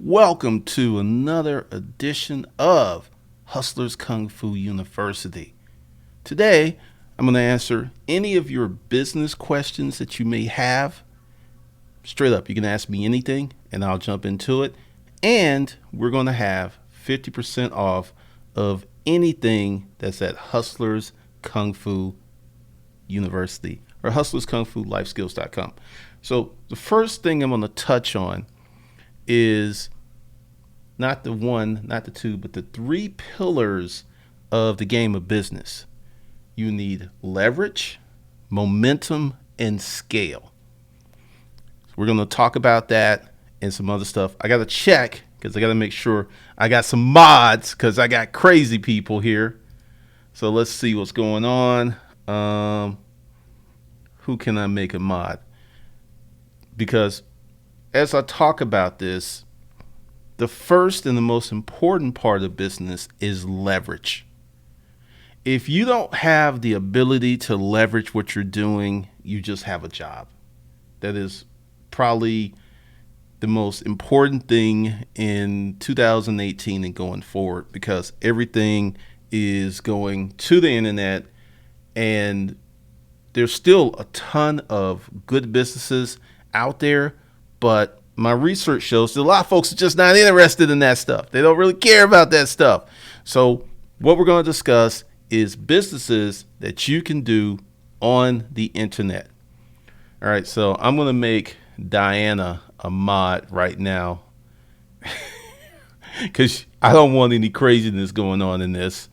Welcome to another edition of Hustlers Kung Fu University. Today, I'm going to answer any of your business questions that you may have. Straight up, you can ask me anything and I'll jump into it. And we're going to have 50% off of anything that's at Hustlers Kung Fu University or hustlerskungfulifeskills.com. So, the first thing I'm going to touch on is not the one, not the two, but the three pillars of the game of business. You need leverage, momentum, and scale. So we're going to talk about that and some other stuff. I got to check because I got to make sure I got some mods because I got crazy people here. So let's see what's going on. Who can I make a mod? Because as I talk about this, the first and the most important part of business is leverage. If you don't have the ability to leverage what you're doing, you just have a job. That is probably the most important thing in 2018 and going forward, because everything is going to the internet and there's still a ton of good businesses out there, but my research shows that a lot of folks are just not interested in that stuff. They don't really care about that stuff. So what we're going to discuss is businesses that you can do on the internet. All right, so I'm going to make Diana a mod right now because I don't want any craziness going on in this.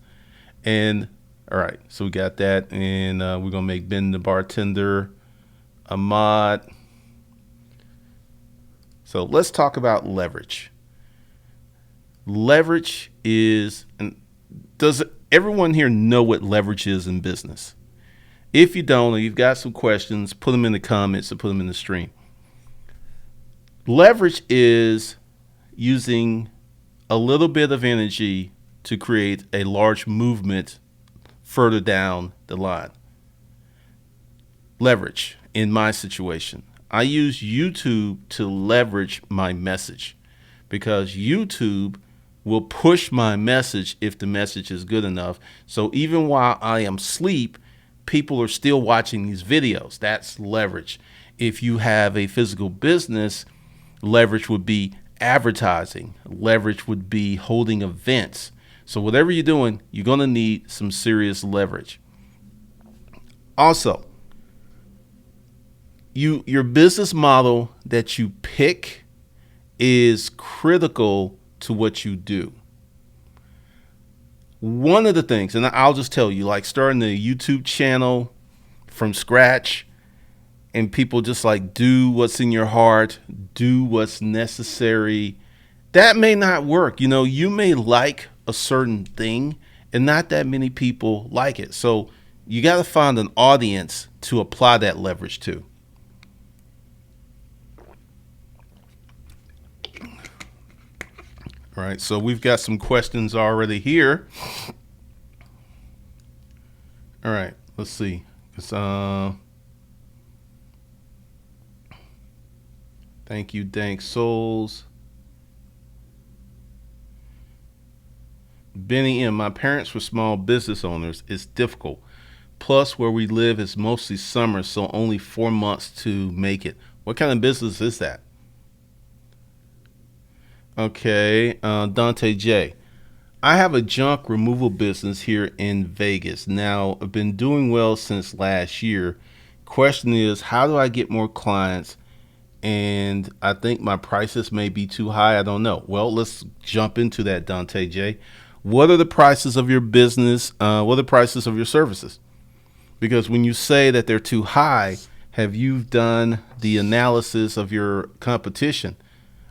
And all right, so we got that, and we're going to make Ben the bartender a mod. So let's talk about leverage. Leverage is, and does everyone here know what leverage is in business? If you don't, or you've got some questions, put them in the comments or put them in the stream. Leverage is using a little bit of energy to create a large movement further down the line. Leverage in my situation. I use YouTube to leverage my message because YouTube will push my message if the message is good enough. So even while I am asleep, people are still watching these videos. That's leverage. If you have a physical business, leverage would be advertising. Leverage would be holding events. So whatever you're doing, you're going to need some serious leverage. Also, your business model that you pick is critical to what you do. One of the things, and I'll just tell you, like starting a YouTube channel from scratch and people just like do what's in your heart, do what's necessary, that may not work. You may like a certain thing and not that many people like it. So you got to find an audience to apply that leverage to. All right, so we've got some questions already here. All right, let's see. Thank you, Dank Souls. Benny M. My parents were small business owners. It's difficult. Plus, where we live is mostly summer, so only 4 months to make it. What kind of business is that? Okay, Dante J. I have a junk removal business here in Vegas. Now, I've been doing well since last year. Question is, how do I get more clients? And I think my prices may be too high. I don't know. Well, let's jump into that, Dante J. What are the prices of your business? What are the prices of your services? Because when you say that they're too high, have you done the analysis of your competition?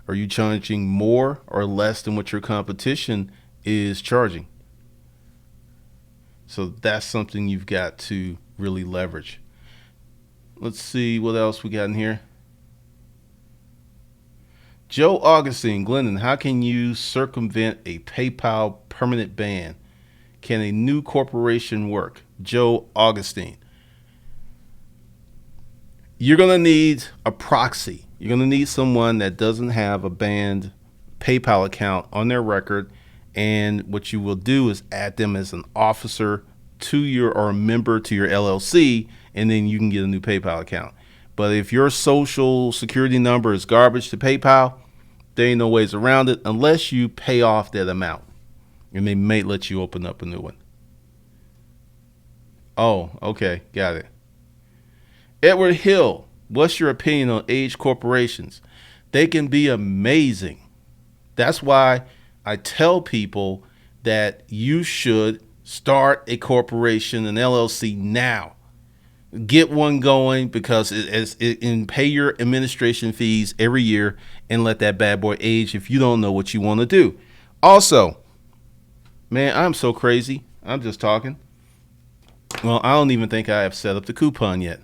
Are you charging more or less than what your competition is charging? So that's something you've got to really leverage. Let's see what else we got in here. Joe Augustine, Glendon, how can you circumvent a PayPal permanent ban? Can a new corporation work? Joe Augustine. You're going to need a proxy. You're going to need someone that doesn't have a banned PayPal account on their record. And what you will do is add them as an officer to your, or a member to your LLC, and then you can get a new PayPal account. But if your social security number is garbage to PayPal, there ain't no ways around it unless you pay off that amount. And they may let you open up a new one. Oh, okay. Got it. Edward Hill, what's your opinion on age corporations? They can be amazing. That's why I tell people that you should start a corporation, an LLC now. Get one going, because and pay your administration fees every year and let that bad boy age if you don't know what you want to do. Also, man, I'm so crazy. I'm just talking. Well, I don't even think I have set up the coupon yet.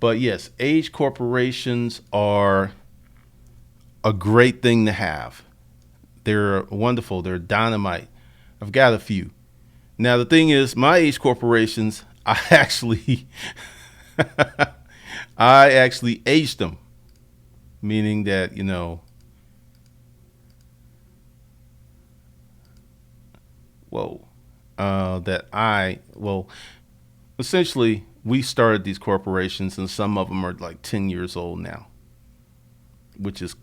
But yes, age corporations are a great thing to have. They're wonderful. They're dynamite. I've got a few. Now, the thing is, my age corporations, I actually aged them, meaning that, essentially we started these corporations, and some of them are like 10 years old now, which is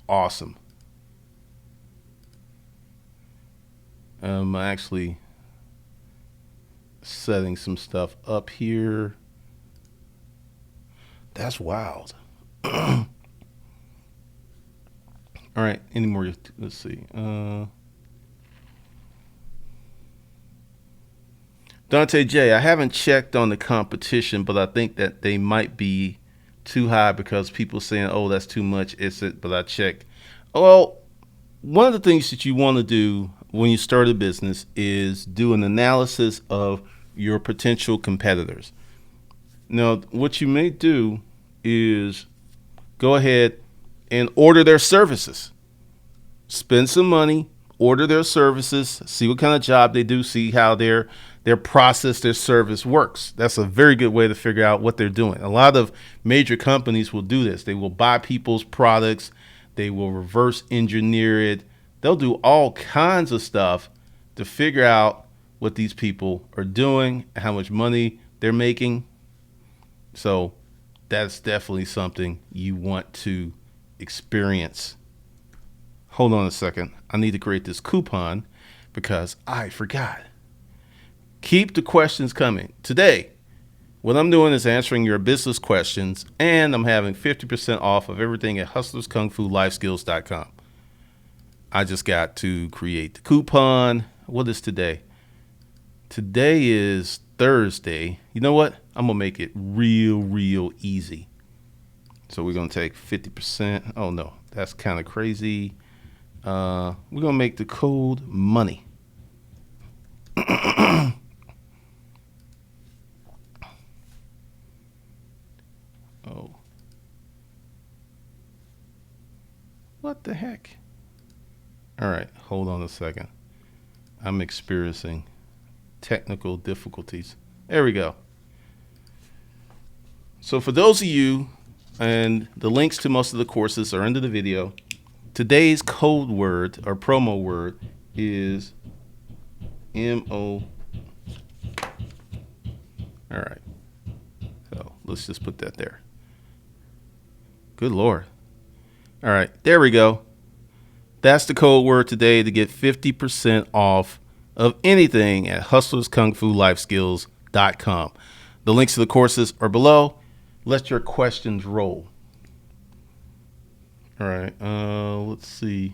awesome. I'm actually setting some stuff up here. That's wild. All right. Any more? Let's see. Dante J, I haven't checked on the competition, but I think that they might be too high because people saying, oh, that's too much. Is it? But I checked. Well, one of the things that you want to do when you start a business is do an analysis of your potential competitors. Now, what you may do is go ahead and order their services. Spend some money, order their services, see what kind of job they do, see how their process, their service works. That's a very good way to figure out what they're doing. A lot of major companies will do this. They will buy people's products. They will reverse engineer it. They'll do all kinds of stuff to figure out what these people are doing, how much money they're making. So that's definitely something you want to experience. Hold on a second. I need to create this coupon because I forgot. Keep the questions coming. Today, what I'm doing is answering your business questions, and I'm having 50% off of everything at hustlerskungfulifeskills.com. I just got to create the coupon. What is today? Today is Thursday. You know what? I'm going to make it real easy. So we're going to take 50%. Oh, no, that's kind of crazy. We're going to make the code money. Oh. What the heck? All right, hold on a second. I'm experiencing technical difficulties. There we go. So for those of you, and the links to most of the courses are under the video, today's code word or promo word is MO. All right. So let's just put that there. Good Lord. All right, there we go. That's the code word today to get 50% off of anything at hustlerskungfulifeskills.com. The links to the courses are below. Let your questions roll. All right, let's see.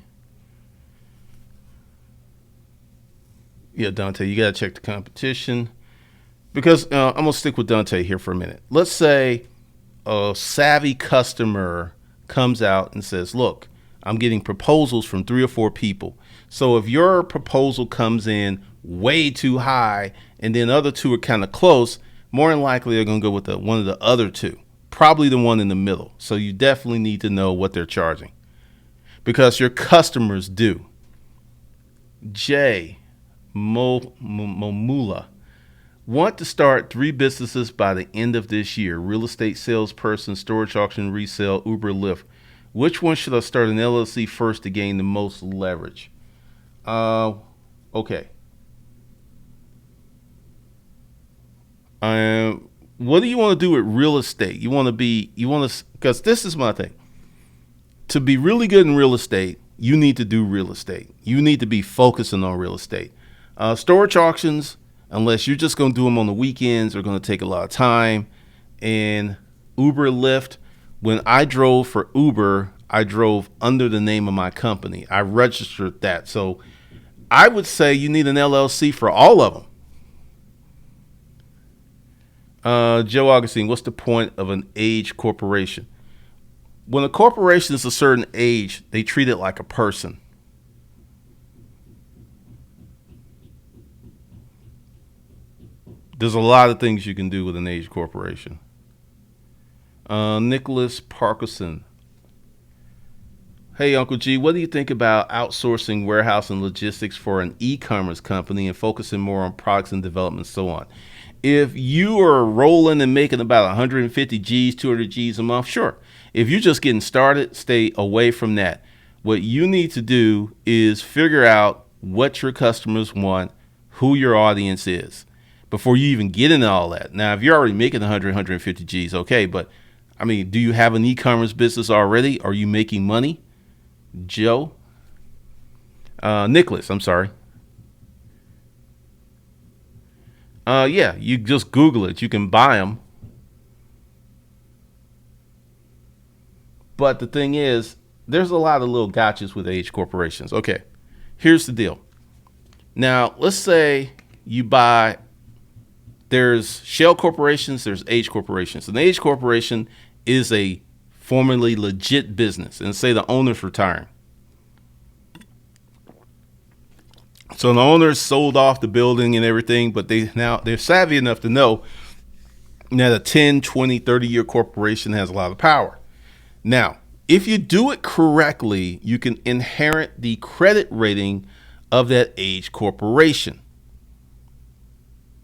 Yeah, Dante, you got to check the competition because I'm going to stick with Dante here for a minute. Let's say a savvy customer comes out and says, look, I'm getting proposals from 3 or 4 people. So if your proposal comes in way too high and then other 2 are kind of close, more than likely they're going to go with one of the other 2, probably the one in the middle. So you definitely need to know what they're charging because your customers do. Jay Momula, want to start 3 businesses by the end of this year. Real estate salesperson, storage auction, resale, Uber, Lyft. Which one should I start an LLC first to gain the most leverage? Okay. What do you want to do with real estate? Because this is my thing. To be really good in real estate, you need to do real estate. You need to be focusing on real estate. Storage auctions, unless you're just going to do them on the weekends, are going to take a lot of time. And Uber, Lyft, when I drove for Uber, I drove under the name of my company. I registered that. So I would say you need an LLC for all of them. Joe Augustine, what's the point of an age corporation? When a corporation is a certain age, they treat it like a person. There's a lot of things you can do with an age corporation. Nicholas Parkinson. Hey, Uncle G, what do you think about outsourcing warehouse and logistics for an e-commerce company and focusing more on products and development and so on? If you are rolling and making about 150 G's, 200 G's a month, sure. If you're just getting started, stay away from that. What you need to do is figure out what your customers want, who your audience is, before you even get into all that. Now, if you're already making 100, 150 G's, okay, but I mean, do you have an e-commerce business already? Are you making money? Joe? Nicholas, I'm sorry. Yeah, you just Google it. You can buy them. But the thing is, there's a lot of little gotchas with age corporations. Okay, here's the deal. Now, let's say you buy, there's shell corporations, there's age corporations. An age corporation is a formerly legit business, and say the owner's retiring. So the owners sold off the building and everything, but they're savvy enough to know that a 10, 20, 30-year corporation has a lot of power. Now, if you do it correctly, you can inherit the credit rating of that age corporation.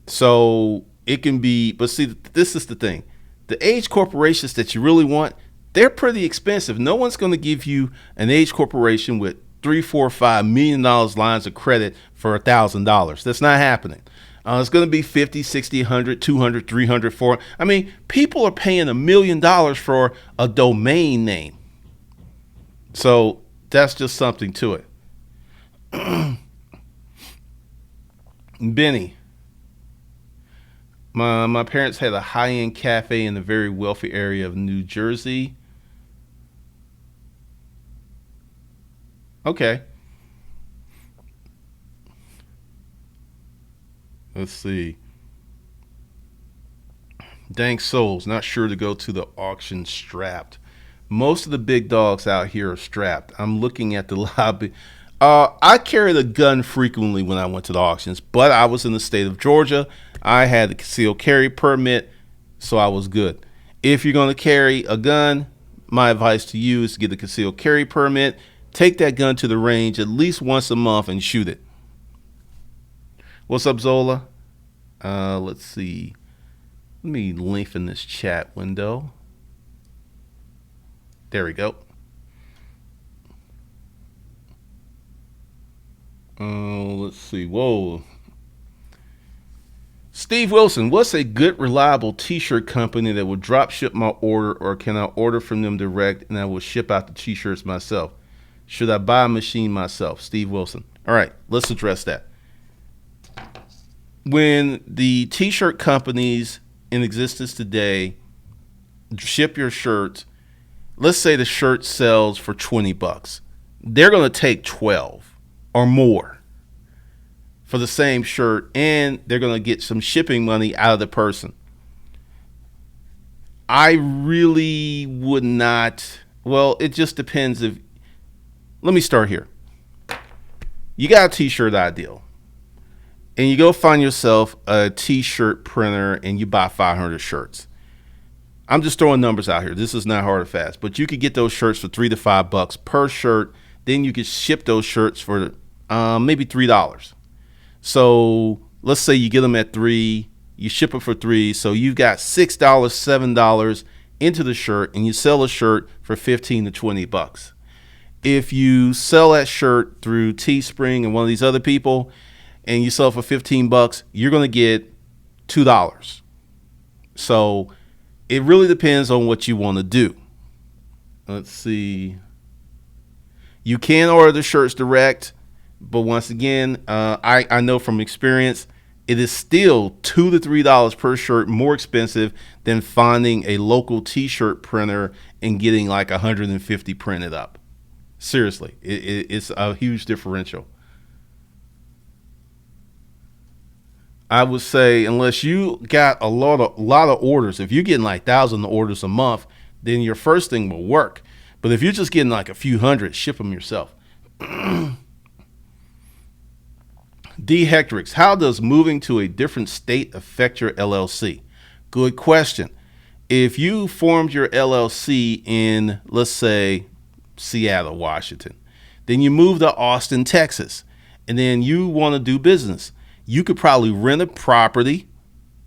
So it can be, but see, this is the thing. The age corporations that you really want, they're pretty expensive. No one's going to give you an age corporation with $3, $4, $5 million lines of credit for $1,000. That's not happening. It's going to be 50, 60, 100, 200, 300, 400. I mean, people are paying $1 million for a domain name. So that's just something to it. Benny, my parents had a high-end cafe in a very wealthy area of New Jersey. Okay. Let's see. Dank souls, not sure to go to the auction strapped. Most of the big dogs out here are strapped. I'm looking at the lobby. I carried a gun frequently when I went to the auctions, but I was in the state of Georgia. I had a concealed carry permit, so I was good. If you're going to carry a gun, my advice to you is to get a concealed carry permit. Take that gun to the range at least once a month and shoot it. What's up, Zola? Let's see. Let me lengthen this chat window. There we go. Let's see. Whoa. Steve Wilson, what's a good, reliable t-shirt company that will drop ship my order, or can I order from them direct and I will ship out the t-shirts myself? Should I buy a machine myself? Steve Wilson. All right, let's address that. When the t-shirt companies in existence today ship your shirts, let's say the shirt sells for $20. They're going to take 12 or more for the same shirt, and they're going to get some shipping money out of the person. I really would not. Well, it just depends. Let me start here. You got a t-shirt ideal, and you go find yourself a t-shirt printer and you buy 500 shirts. I'm just throwing numbers out here. This is not hard or fast, but you could get those shirts for $3 to $5 per shirt. Then you could ship those shirts for maybe $3. So let's say you get them at $3, you ship them for $3, so you've got $6, $7 into the shirt and you sell a shirt for 15 to 20 bucks. If you sell that shirt through Teespring and one of these other people and you sell it for 15 bucks, you're going to get $2. So it really depends on what you want to do. Let's see. You can order the shirts direct, but once again, I know from experience, it is still $2 to $3 per shirt more expensive than finding a local t-shirt printer and getting like 150 printed up. Seriously, it's a huge differential. I would say unless you got a lot of orders, if you're getting like 1,000 orders a month, then your first thing will work. But if you're just getting like a few hundred, ship them yourself. D. Hectrix, how does moving to a different state affect your LLC? Good question. If you formed your LLC in, let's say, Seattle, Washington, then you move to Austin, Texas, and then you want to do business, you could probably rent a property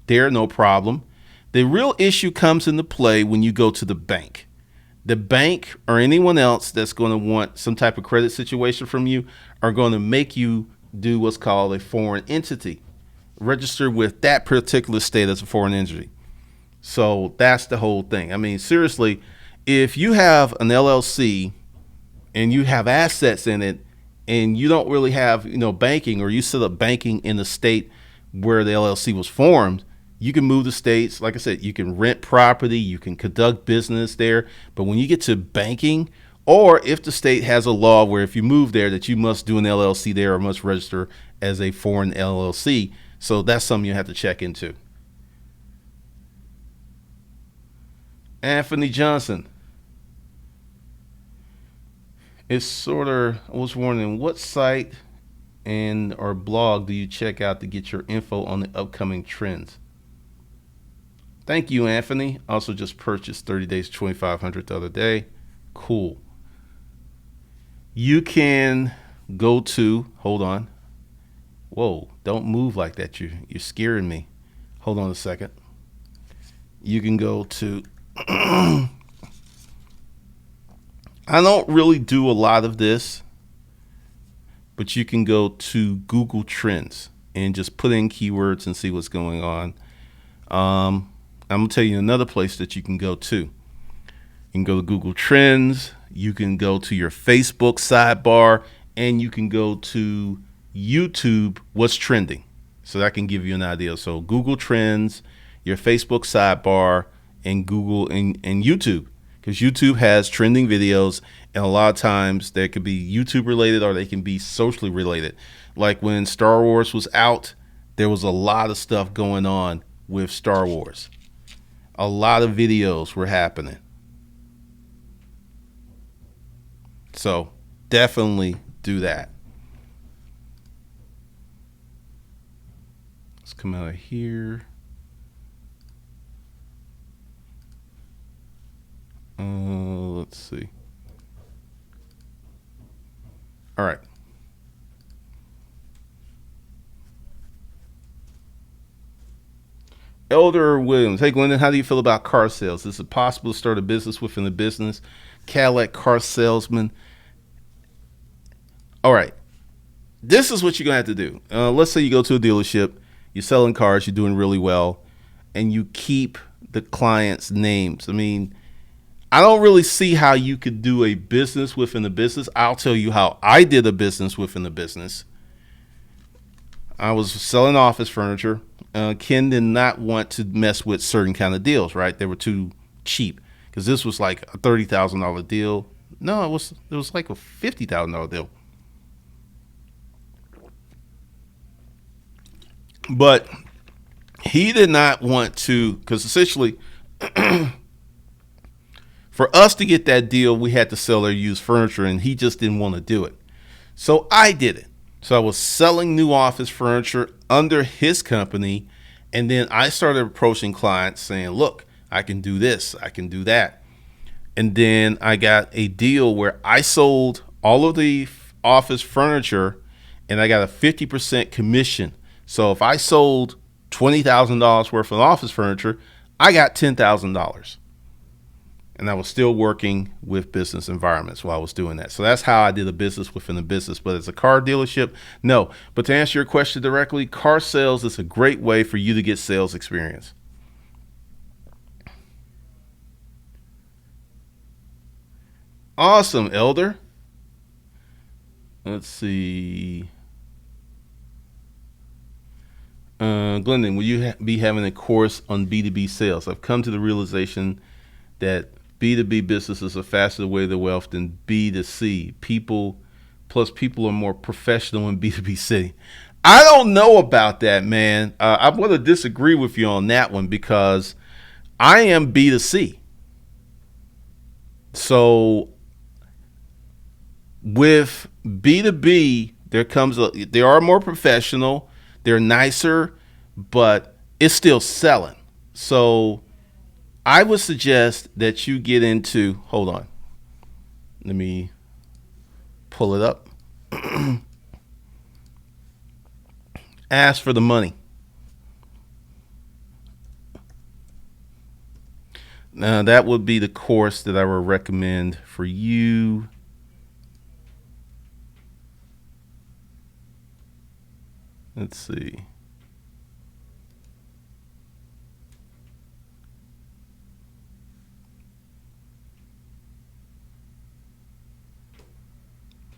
there, no problem. The real issue comes into play when you go to the bank. The bank or anyone else that's going to want some type of credit situation from you are going to make you do what's called a foreign entity, register with that particular state as a foreign entity. So that's the whole thing. I mean, seriously, if you have an LLC and you have assets in it and you don't really have, banking, or you set up banking in the state where the LLC was formed, you can move to states. Like I said, you can rent property, you can conduct business there. But when you get to banking, or if the state has a law where if you move there that you must do an LLC there or must register as a foreign LLC. So that's something you have to check into. Anthony Johnson. It's sort of, I was wondering, what site and or blog do you check out to get your info on the upcoming trends? Thank you, Anthony. Also just purchased 30 days 2,500 the other day. Cool. You can go to, hold on. Whoa, don't move like that. You're scaring me. Hold on a second. You can go to, I don't really do a lot of this, but you can go to Google Trends and just put in keywords and see what's going on. I'm going to tell you another place that you can go to. You can go to Google Trends. You can go to your Facebook sidebar, and you can go to YouTube, what's trending. So that can give you an idea. So Google Trends, your Facebook sidebar, and Google and YouTube. Because YouTube has trending videos, and a lot of times they could be YouTube related or they can be socially related. Like when Star Wars was out, there was a lot of stuff going on with Star Wars. A lot of videos were happening. So definitely do that. Let's come out of here. Let's see. All right. Elder Williams. Hey, Glendon, how do you feel about car sales? Is it possible to start a business within a business? Cadillac car salesman. All right. This is what you're going to have to do. Let's say you go to a dealership, you're selling cars, you're doing really well, and you keep the client's names. I mean, I don't really see how you could do a business within a business. I'll tell you how I did a business within a business. I was selling office furniture. Ken did not want to mess with certain kind of deals, right? They were too cheap because this was like a $30,000 deal. No, it was like a $50,000 deal. But he did not want to, because essentially for us to get that deal, we had to sell their used furniture, and he just didn't want to do it. So I did it. So I was selling new office furniture under his company, and then I started approaching clients saying, look, I can do this, I can do that. And then I got a deal where I sold all of the office furniture, and I got a 50% commission. So if I sold $20,000 worth of office furniture, I got $10,000. And I was still working with business environments while I was doing that. So that's how I did a business within a business. But as a car dealership, no. But to answer your question directly, car sales is a great way for you to get sales experience. Awesome, Elder. Let's see. Glendon, will you be having a course on B2B sales? I've come to the realization that B2B businesses are faster way to wealth than B2C. People are more professional in B2B setting. I don't know about that, man. I'm going to disagree with you on that one because I am B2C. So with B2B, they are more professional, they're nicer, but it's still selling. So I would suggest that you get into, hold on, let me pull it up. Ask for the money. Now that would be the course that I would recommend for you. Let's see.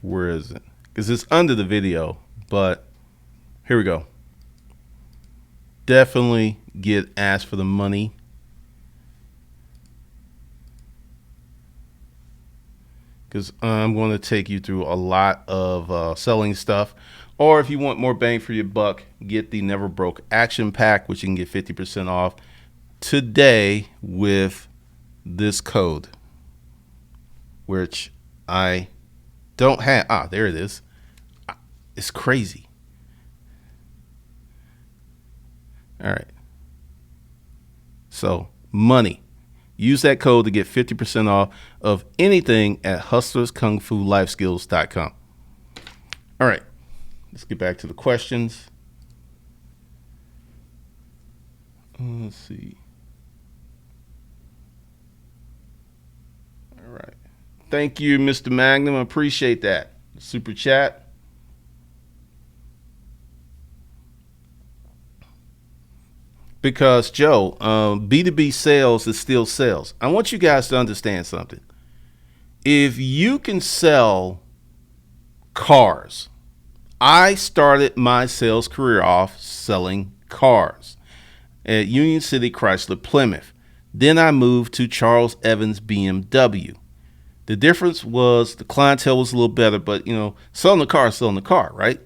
Where is it? Because it's under the video, but here we go. Definitely get asked for the money. Because I'm going to take you through a lot of selling stuff. Or if you want more bang for your buck, get the Never Broke Action Pack, which you can get 50% off today with this code, which I don't have. There it is. It's crazy. All right. So money. Use that code to get 50% off of anything at hustlerskungfulifeskills.com. All right. Let's get back to the questions. Let's see. All right. Thank you, Mr. Magnum. I appreciate that. Super chat. Because, Joe, B2B sales is still sales. I want you guys to understand something. If you can sell cars, I started my sales career off selling cars at Union City Chrysler Plymouth. Then I moved to Charles Evans BMW. The difference was the clientele was a little better, but selling the car is selling the car, right?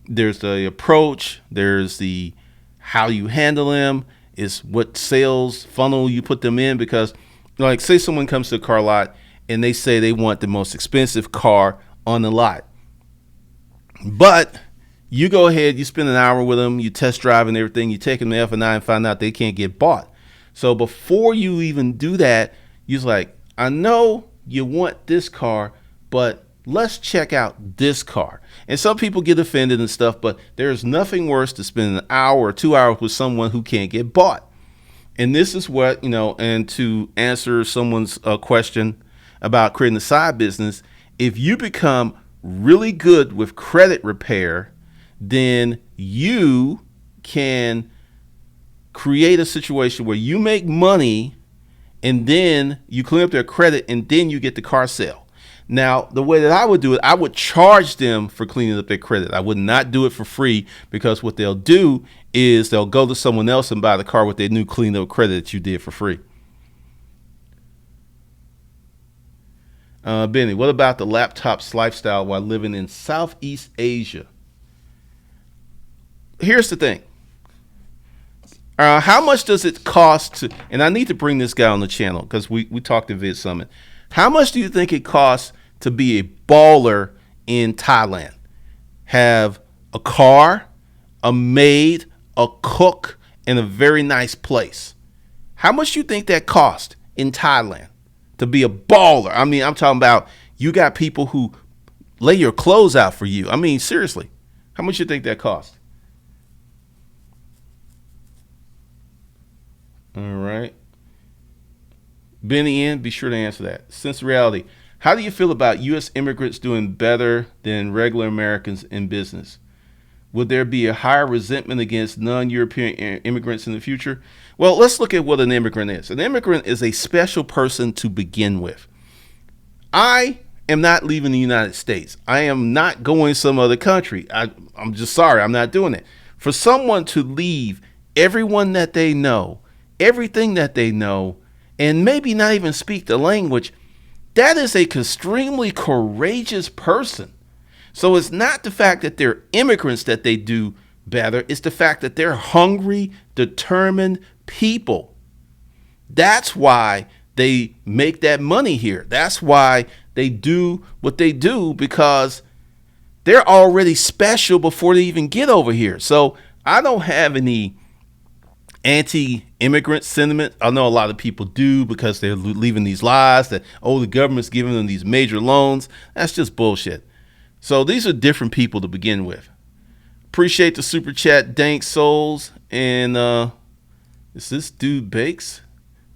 There's the approach, there's the how you handle them, is what sales funnel you put them in. Because like, say someone comes to a car lot and they say they want the most expensive car on the lot, but you go ahead, you spend an hour with them, you test drive and everything, you take them to F&I and find out they can't get bought. So before you even do that, you're like, I know you want this car, but let's check out this car. And some people get offended and stuff, but there's nothing worse to spend an hour or 2 hours with someone who can't get bought. And this is what, and to answer someone's question about creating a side business, if you become really good with credit repair, then you can create a situation where you make money and then you clean up their credit and then you get the car sale. Now, the way that I would do it, I would charge them for cleaning up their credit. I would not do it for free, because what they'll do is they'll go to someone else and buy the car with their new cleaned up credit that you did for free. Benny, what about the laptops lifestyle while living in Southeast Asia? Here's the thing. How much does it cost to, and I need to bring this guy on the channel because we talked to Vid Summit. How much do you think it costs to be a baller in Thailand? Have a car, a maid, a cook, and a very nice place. How much do you think that cost in Thailand to be a baller? I mean, I'm talking about you got people who lay your clothes out for you. I mean, seriously, how much do you think that cost? All right. Benny N, be sure to answer that. Sense of reality. How do you feel about U.S. immigrants doing better than regular Americans in business? Would there be a higher resentment against non-European immigrants in the future? Well, let's look at what an immigrant is. An immigrant is a special person to begin with. I am not leaving the United States. I am not going some other country. I'm just sorry. I'm not doing it. For someone to leave everyone that they know, everything that they know, and maybe not even speak the language, that is a extremely courageous person. So it's not the fact that they're immigrants that they do better. It's the fact that they're hungry, determined people. That's why they make that money here. That's why they do what they do, because they're already special before they even get over here. So I don't have any anti-immigrant sentiment. I know a lot of people do, because they're leaving these lies that, oh, the government's giving them these major loans. That's just bullshit. So these are different people to begin with. Appreciate the super chat, Dank Souls. And is this dude Bakes?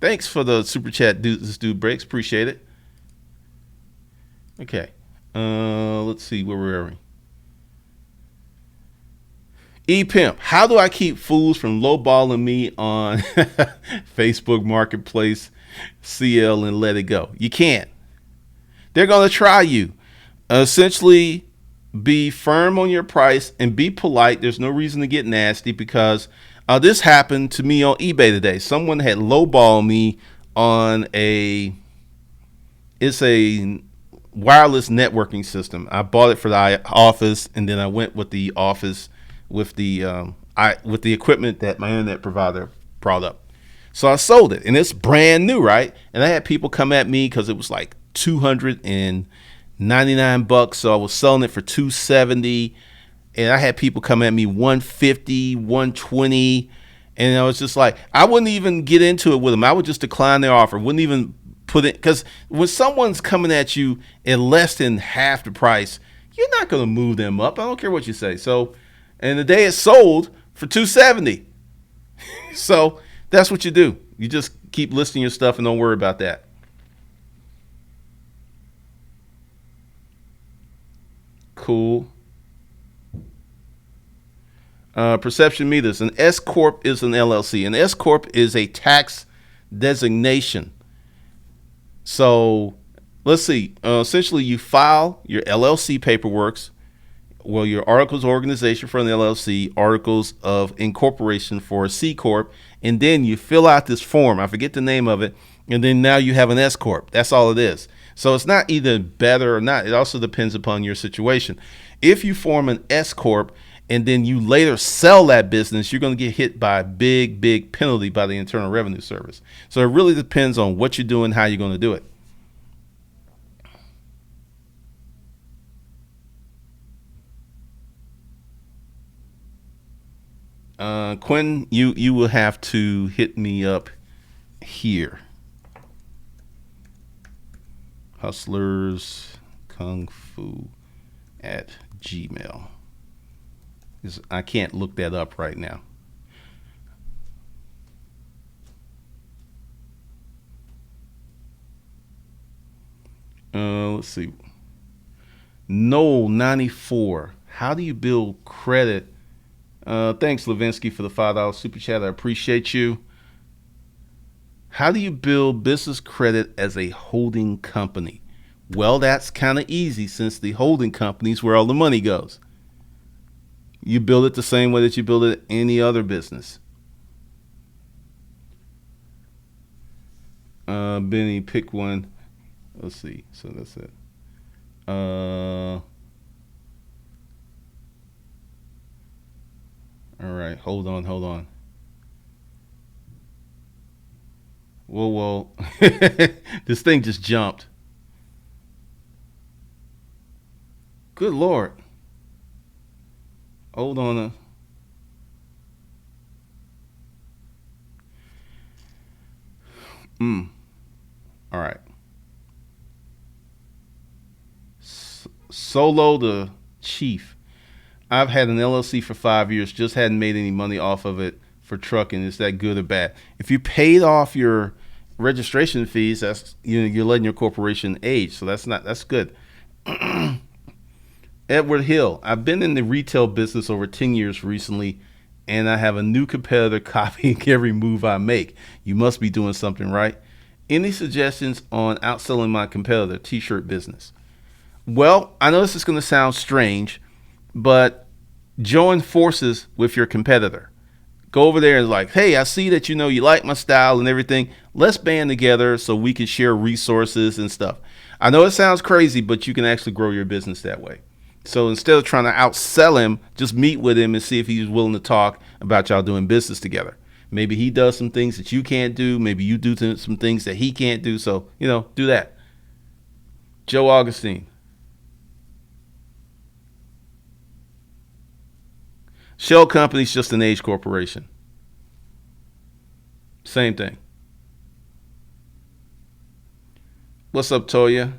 Thanks for the super chat, dude. This dude Breaks. Appreciate it. Okay. Let's see, where were we? E-Pimp, how do I keep fools from lowballing me on Facebook Marketplace, CL, and let it go? You can't. They're going to try you. Essentially, be firm on your price and be polite. There's no reason to get nasty, because this happened to me on eBay today. Someone had lowballed me on it's a wireless networking system. I bought it for the office, and then I went with the office with the equipment that my internet provider brought up. So I sold it, and it's brand new, right? And I had people come at me because it was like $299, so I was selling it for $270, and I had people come at me $150, $120, and I was just like, I wouldn't even get into it with them. I would just decline their offer. Wouldn't even put it, because when someone's coming at you at less than half the price, you're not going to move them up. I don't care what you say. So, and the day it sold for $270. So that's what you do. You just keep listing your stuff and don't worry about that. Cool. Perception meters. An S corp is an LLC. An S corp is a tax designation. So let's see. Essentially, you file your LLC paperwork. Well, your articles of organization for an LLC, articles of incorporation for a C corp, and then you fill out this form. I forget the name of it, and then now you have an S corp. That's all it is. So it's not either better or not. It also depends upon your situation. If you form an S corp and then you later sell that business, you're going to get hit by a big penalty by the Internal Revenue Service. So it really depends on what you're doing, how you're going to do it. Quinn, you will have to hit me up here. Hustlers Kung Fu at Gmail. I can't look that up right now. Let's see. Noel 94. How do you build credit? Thanks, Levinsky, for the $5 super chat. I appreciate you. How do you build business credit as a holding company? Well, that's kind of easy, since the holding company is where all the money goes. You build it the same way that you build it any other business. Benny, pick one. Let's see. So that's it. All right. Hold on. Whoa. This thing just jumped. Good Lord. Hold on. All right. Solo the Chief. I've had an LLC for 5 years, just hadn't made any money off of it for trucking. Is that good or bad? If you paid off your registration fees, that's you're letting your corporation age, so that's good. Edward Hill, I've been in the retail business over 10 years recently, and I have a new competitor copying every move I make. You must be doing something right. Any suggestions on outselling my competitor t-shirt business? Well, I know this is going to sound strange, but join forces with your competitor. Go over there and like, hey, I see that you like my style and everything. Let's band together so we can share resources and stuff. I know it sounds crazy, but you can actually grow your business that way. So instead of trying to outsell him, just meet with him and see if he's willing to talk about y'all doing business together. Maybe he does some things that you can't do. Maybe you do some things that he can't do. So, do that. Joe Augustine. Shell Company's just an age corporation. Same thing. What's up, Toya?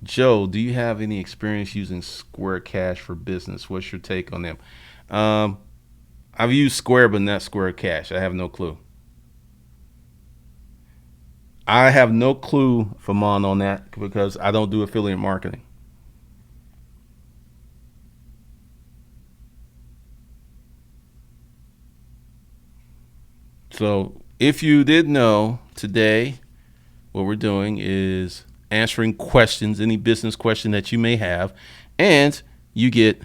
Joe, do you have any experience using Square Cash for business? What's your take on them? Um, I've used Square, but not Square Cash. I have no clue. I have no clue, Faman, on that because I don't do affiliate marketing. So if you did know, today what we're doing is answering questions, any business question that you may have, and you get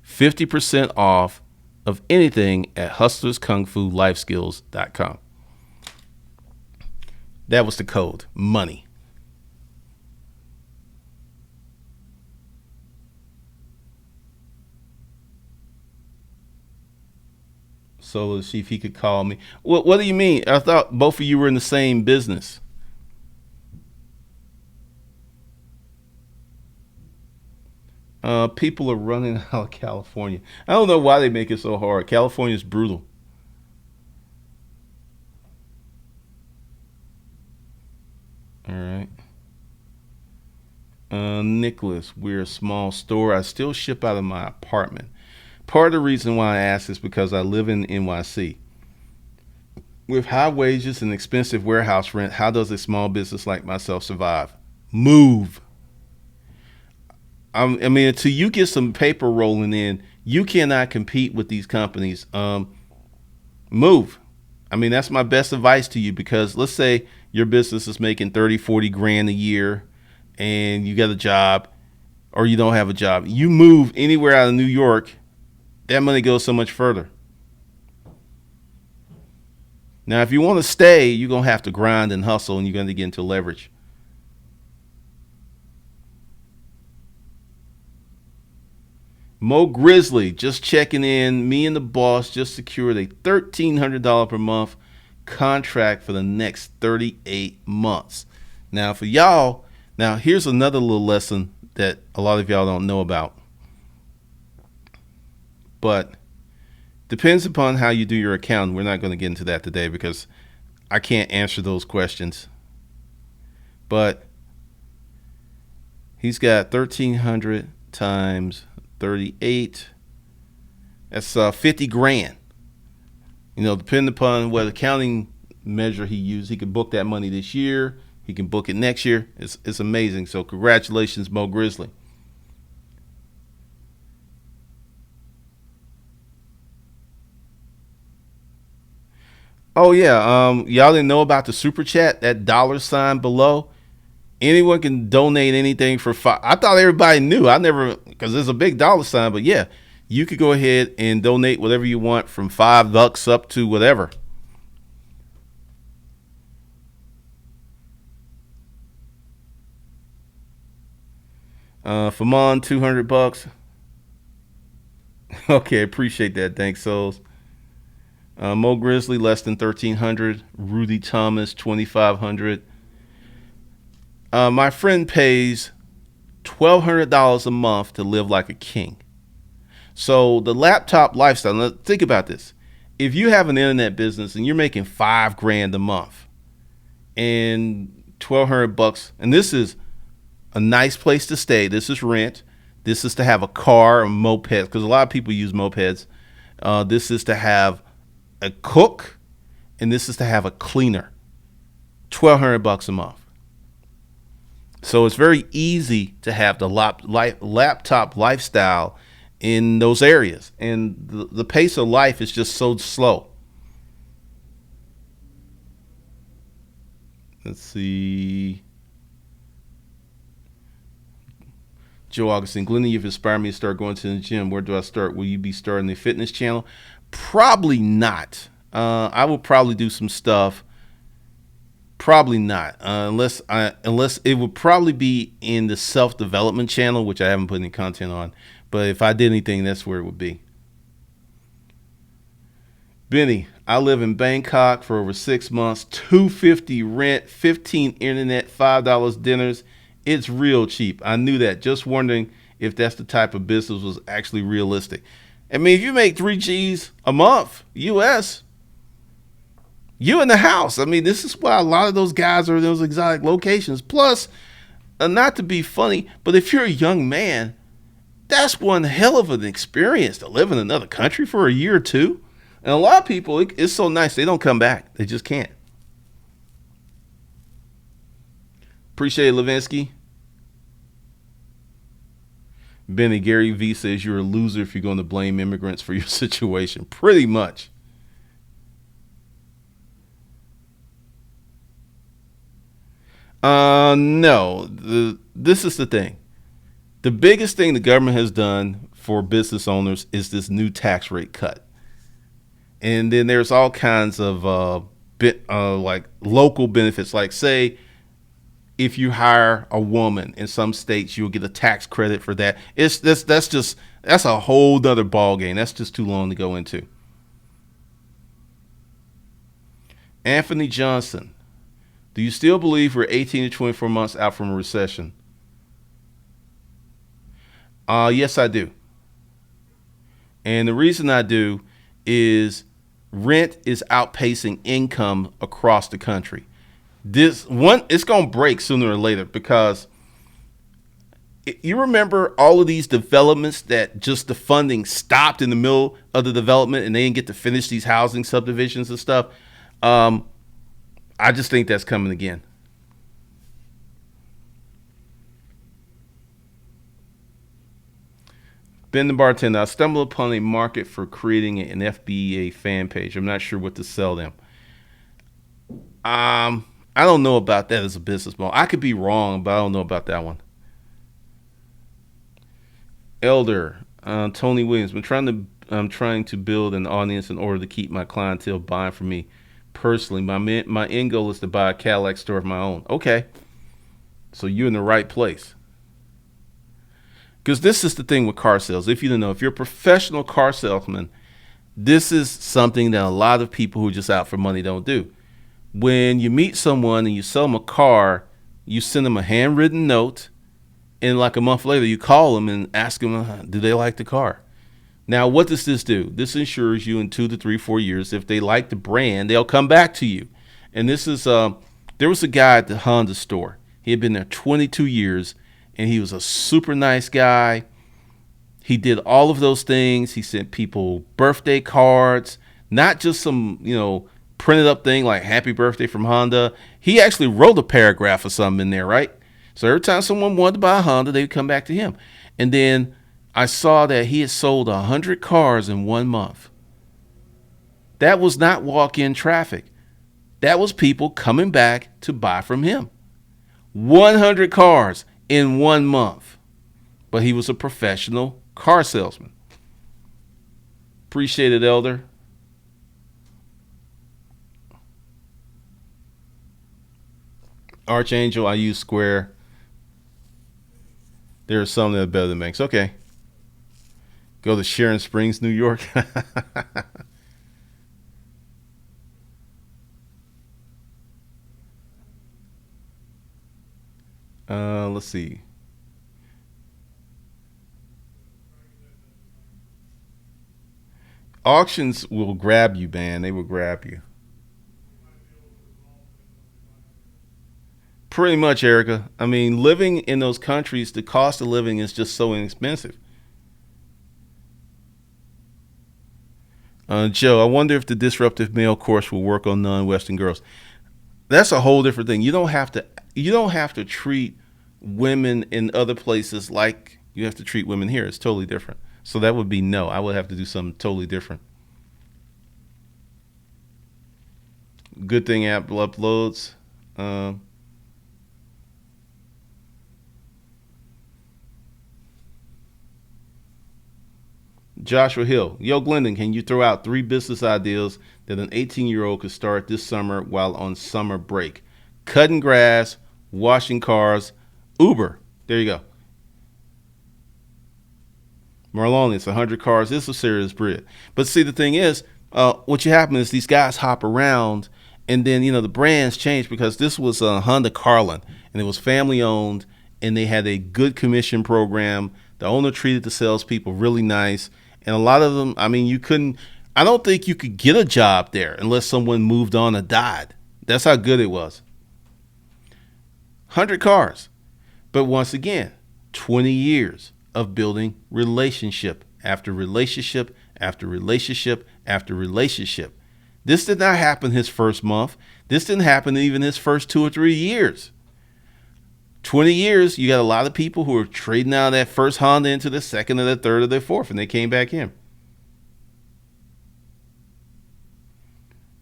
50% off of anything at hustlerskungfulifeskills.com. That was the code, money. So let's see if he could call me. What do you mean? I thought both of you were in the same business. People are running out of California. I don't know why they make it so hard. California is brutal. All right. Nicholas, we're a small store. I still ship out of my apartment. Part of the reason why I ask is because I live in NYC. With high wages and expensive warehouse rent, how does a small business like myself survive? Move. I mean, until you get some paper rolling in, you cannot compete with these companies. Move. I mean, that's my best advice to you because let's say your business is making 30, 40 grand a year and you got a job or you don't have a job. You move anywhere out of New York, that money goes so much further. Now, if you want to stay, you're going to have to grind and hustle and you're going to get into leverage. Mo Grizzly, just checking in. Me and the boss just secured a $1,300 per month contract for the next 38 months. Now, for y'all, now here's another little lesson that a lot of y'all don't know about. But depends upon how you do your accounting. We're not going to get into that today because I can't answer those questions. But he's got 1,300 times 38. That's 50 grand. Depending upon what accounting measure he used, he could book that money this year. He can book it next year. It's amazing. So congratulations, Mo Grizzly. Oh yeah, y'all didn't know about the super chat? That dollar sign below. Anyone can donate anything for five. I thought everybody knew. I never, because there's a big dollar sign. But yeah, you could go ahead and donate whatever you want from $5 up to whatever. Faman, $200. Okay, appreciate that. Thanks, souls. Mo Grizzly, less than 1,300. Rudy Thomas, 2,500. My friend pays $1,200 a month to live like a king. So the laptop lifestyle. Now think about this: if you have an internet business and you're making 5 grand a month and $1,200, and this is a nice place to stay. This is rent. This is to have a car, a moped, because a lot of people use mopeds. This is to have a cook, and this is to have a cleaner. $1,200 a month. So it's very easy to have the laptop lifestyle in those areas, and the pace of life is just so slow. Let's see. Joe Augustine, Glennie, you've inspired me to start going to the gym. Where do I start? Will you be starting the fitness channel? Probably not. I will probably do some stuff. Probably not, unless it would probably be in the self development channel, which I haven't put any content on. But if I did anything, that's where it would be. Benny, I live in Bangkok for over 6 months. $250 rent, 15 internet, $5 dinners. It's real cheap. I knew that. Just wondering if that's the type of business was actually realistic. I mean, if you make 3 G's a month, US, you in the house. I mean, this is why a lot of those guys are in those exotic locations. Plus, not to be funny, but if you're a young man, that's one hell of an experience to live in another country for a year or two. And a lot of people, it's so nice, they don't come back. They just can't. Appreciate it, Levinsky. Benny, Gary V says you're a loser if you're going to blame immigrants for your situation. Pretty much. No. This is the thing. The biggest thing the government has done for business owners is this new tax rate cut. And then there's all kinds of like local benefits. Like, say, if you hire a woman in some states, you'll get a tax credit for that. That's a whole nother ball game. That's just too long to go into. Anthony Johnson, do you still believe we're 18 to 24 months out from a recession? Yes, I do. And the reason I do is rent is outpacing income across the country. This one, it's going to break sooner or later, because you remember all of these developments that just the funding stopped in the middle of the development and they didn't get to finish these housing subdivisions and stuff. I just think that's coming again. Ben the bartender, I stumbled upon a market for creating an FBA fan page. I'm not sure what to sell them. I don't know about that as a business model. I could be wrong, but I don't know about that one. Elder Tony Williams, I'm trying to build an audience in order to keep my clientele buying from me. Personally, my end goal is to buy a Cadillac store of my own. Okay, so you're in the right place. Because this is the thing with car sales. If you don't know, if you're a professional car salesman, this is something that a lot of people who are just out for money don't do. When you meet someone and you sell them a car, you send them a handwritten note, and like a month later, you call them and ask them, do they like the car? Now, what does this do? This ensures you in 2 to 3, 4 years, if they like the brand, they'll come back to you. And this is, there was a guy at the Honda store. He had been there 22 years, and he was a super nice guy. He did all of those things. He sent people birthday cards, not just some, printed up thing like happy birthday from Honda. He actually wrote a paragraph or something in there, right? So every time someone wanted to buy a Honda, they would come back to him. And then I saw that he had sold 100 cars in 1 month. That was not walk-in traffic. That was people coming back to buy from him. 100 cars in 1 month. But he was a professional car salesman. Appreciate it, Elder. Archangel, I use Square. There are some that are better than banks. Okay. Go to Sharon Springs, New York. Let's see. Auctions will grab you, man. They will grab you. Pretty much, Erica. I mean, living in those countries, the cost of living is just so inexpensive. Joe, I wonder if the disruptive male course will work on non-Western girls. That's a whole different thing. You don't have to. You don't have to treat women in other places like you have to treat women here. It's totally different. So that would be no. I would have to do something totally different. Good thing app uploads. Um, Joshua Hill. Yo, Glendon, can you throw out three business ideas that an 18-year-old could start this summer while on summer break? Cutting grass, washing cars, Uber. There you go. Marlon, it's 100 cars. It's a serious bread. But see, the thing is, what you happen is these guys hop around, and then the brands change because this was Honda Carlin, and it was family owned, and they had a good commission program. The owner treated the salespeople really nice, and a lot of them, I mean, you couldn't. I don't think you could get a job there unless someone moved on or died. That's how good it was. 100 cars. But once again, 20 years of building relationship after relationship after relationship after relationship. This did not happen his first month. This didn't happen even his first 2 or 3 years. 20 years, you got a lot of people who are trading out of that first Honda into the second or the third or the fourth, and they came back in.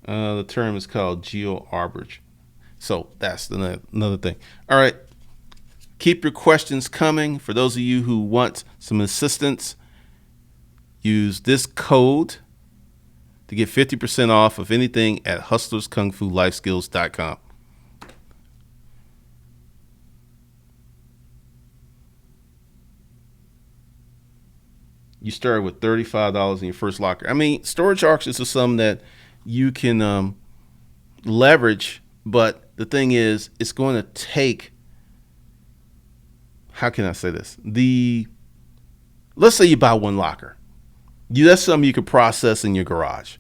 The term is called geo arbitrage. So that's another thing. All right. Keep your questions coming. For those of you who want some assistance, use this code to get 50% off of anything at hustlerskungfulifeskills.com. You start with $35 in your first locker. I mean, storage auctions are something that you can leverage, but the thing is, it's going to take, how can I say this? Let's say you buy one locker. That's something you could process in your garage.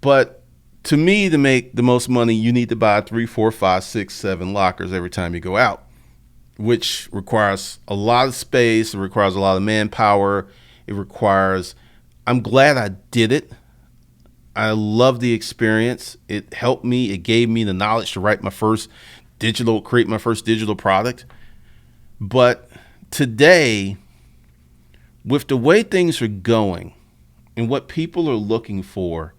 But to me, to make the most money, you need to buy 3, 4, 5, 6, 7 lockers every time you go out, which requires a lot of space. It requires a lot of manpower. I'm glad I did it. I love the experience. It helped me. It gave me the knowledge to create my first digital product. But today, with the way things are going and what people are looking for,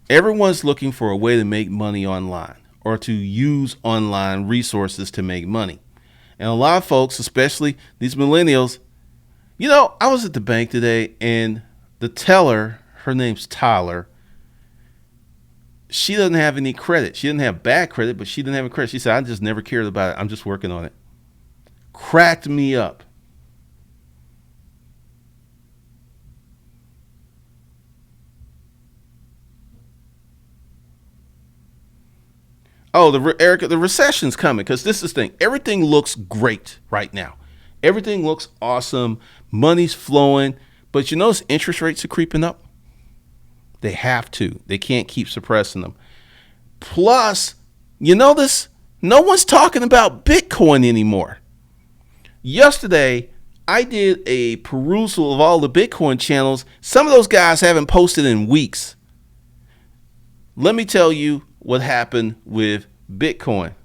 everyone's looking for a way to make money online or to use online resources to make money. And a lot of folks, especially these millennials, I was at the bank today and the teller, her name's Tyler, she doesn't have any credit. She didn't have bad credit, but she didn't have a credit. She said, I just never cared about it. I'm just working on it. Cracked me up. Oh, Erica, the recession's coming because this is the thing. Everything looks great right now. Everything looks awesome. Money's flowing. But you notice interest rates are creeping up? They have to. They can't keep suppressing them. Plus, you notice no one's talking about Bitcoin anymore. Yesterday, I did a perusal of all the Bitcoin channels. Some of those guys haven't posted in weeks. Let me tell you what happened with Bitcoin.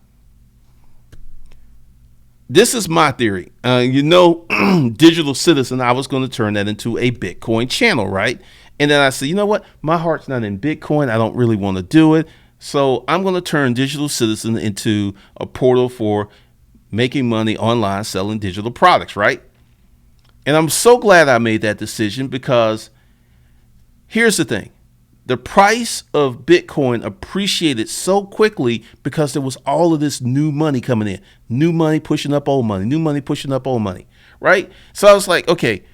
This is my theory. Digital Citizen, I was going to turn that into a Bitcoin channel, right? And then I said, you know what? My heart's not in Bitcoin. I don't really want to do it. So I'm going to turn Digital Citizen into a portal for making money online, selling digital products, right? And I'm so glad I made that decision because here's the thing. The price of Bitcoin appreciated so quickly because there was all of this new money coming in, new money pushing up old money, new money pushing up old money, right? So I was like, okay,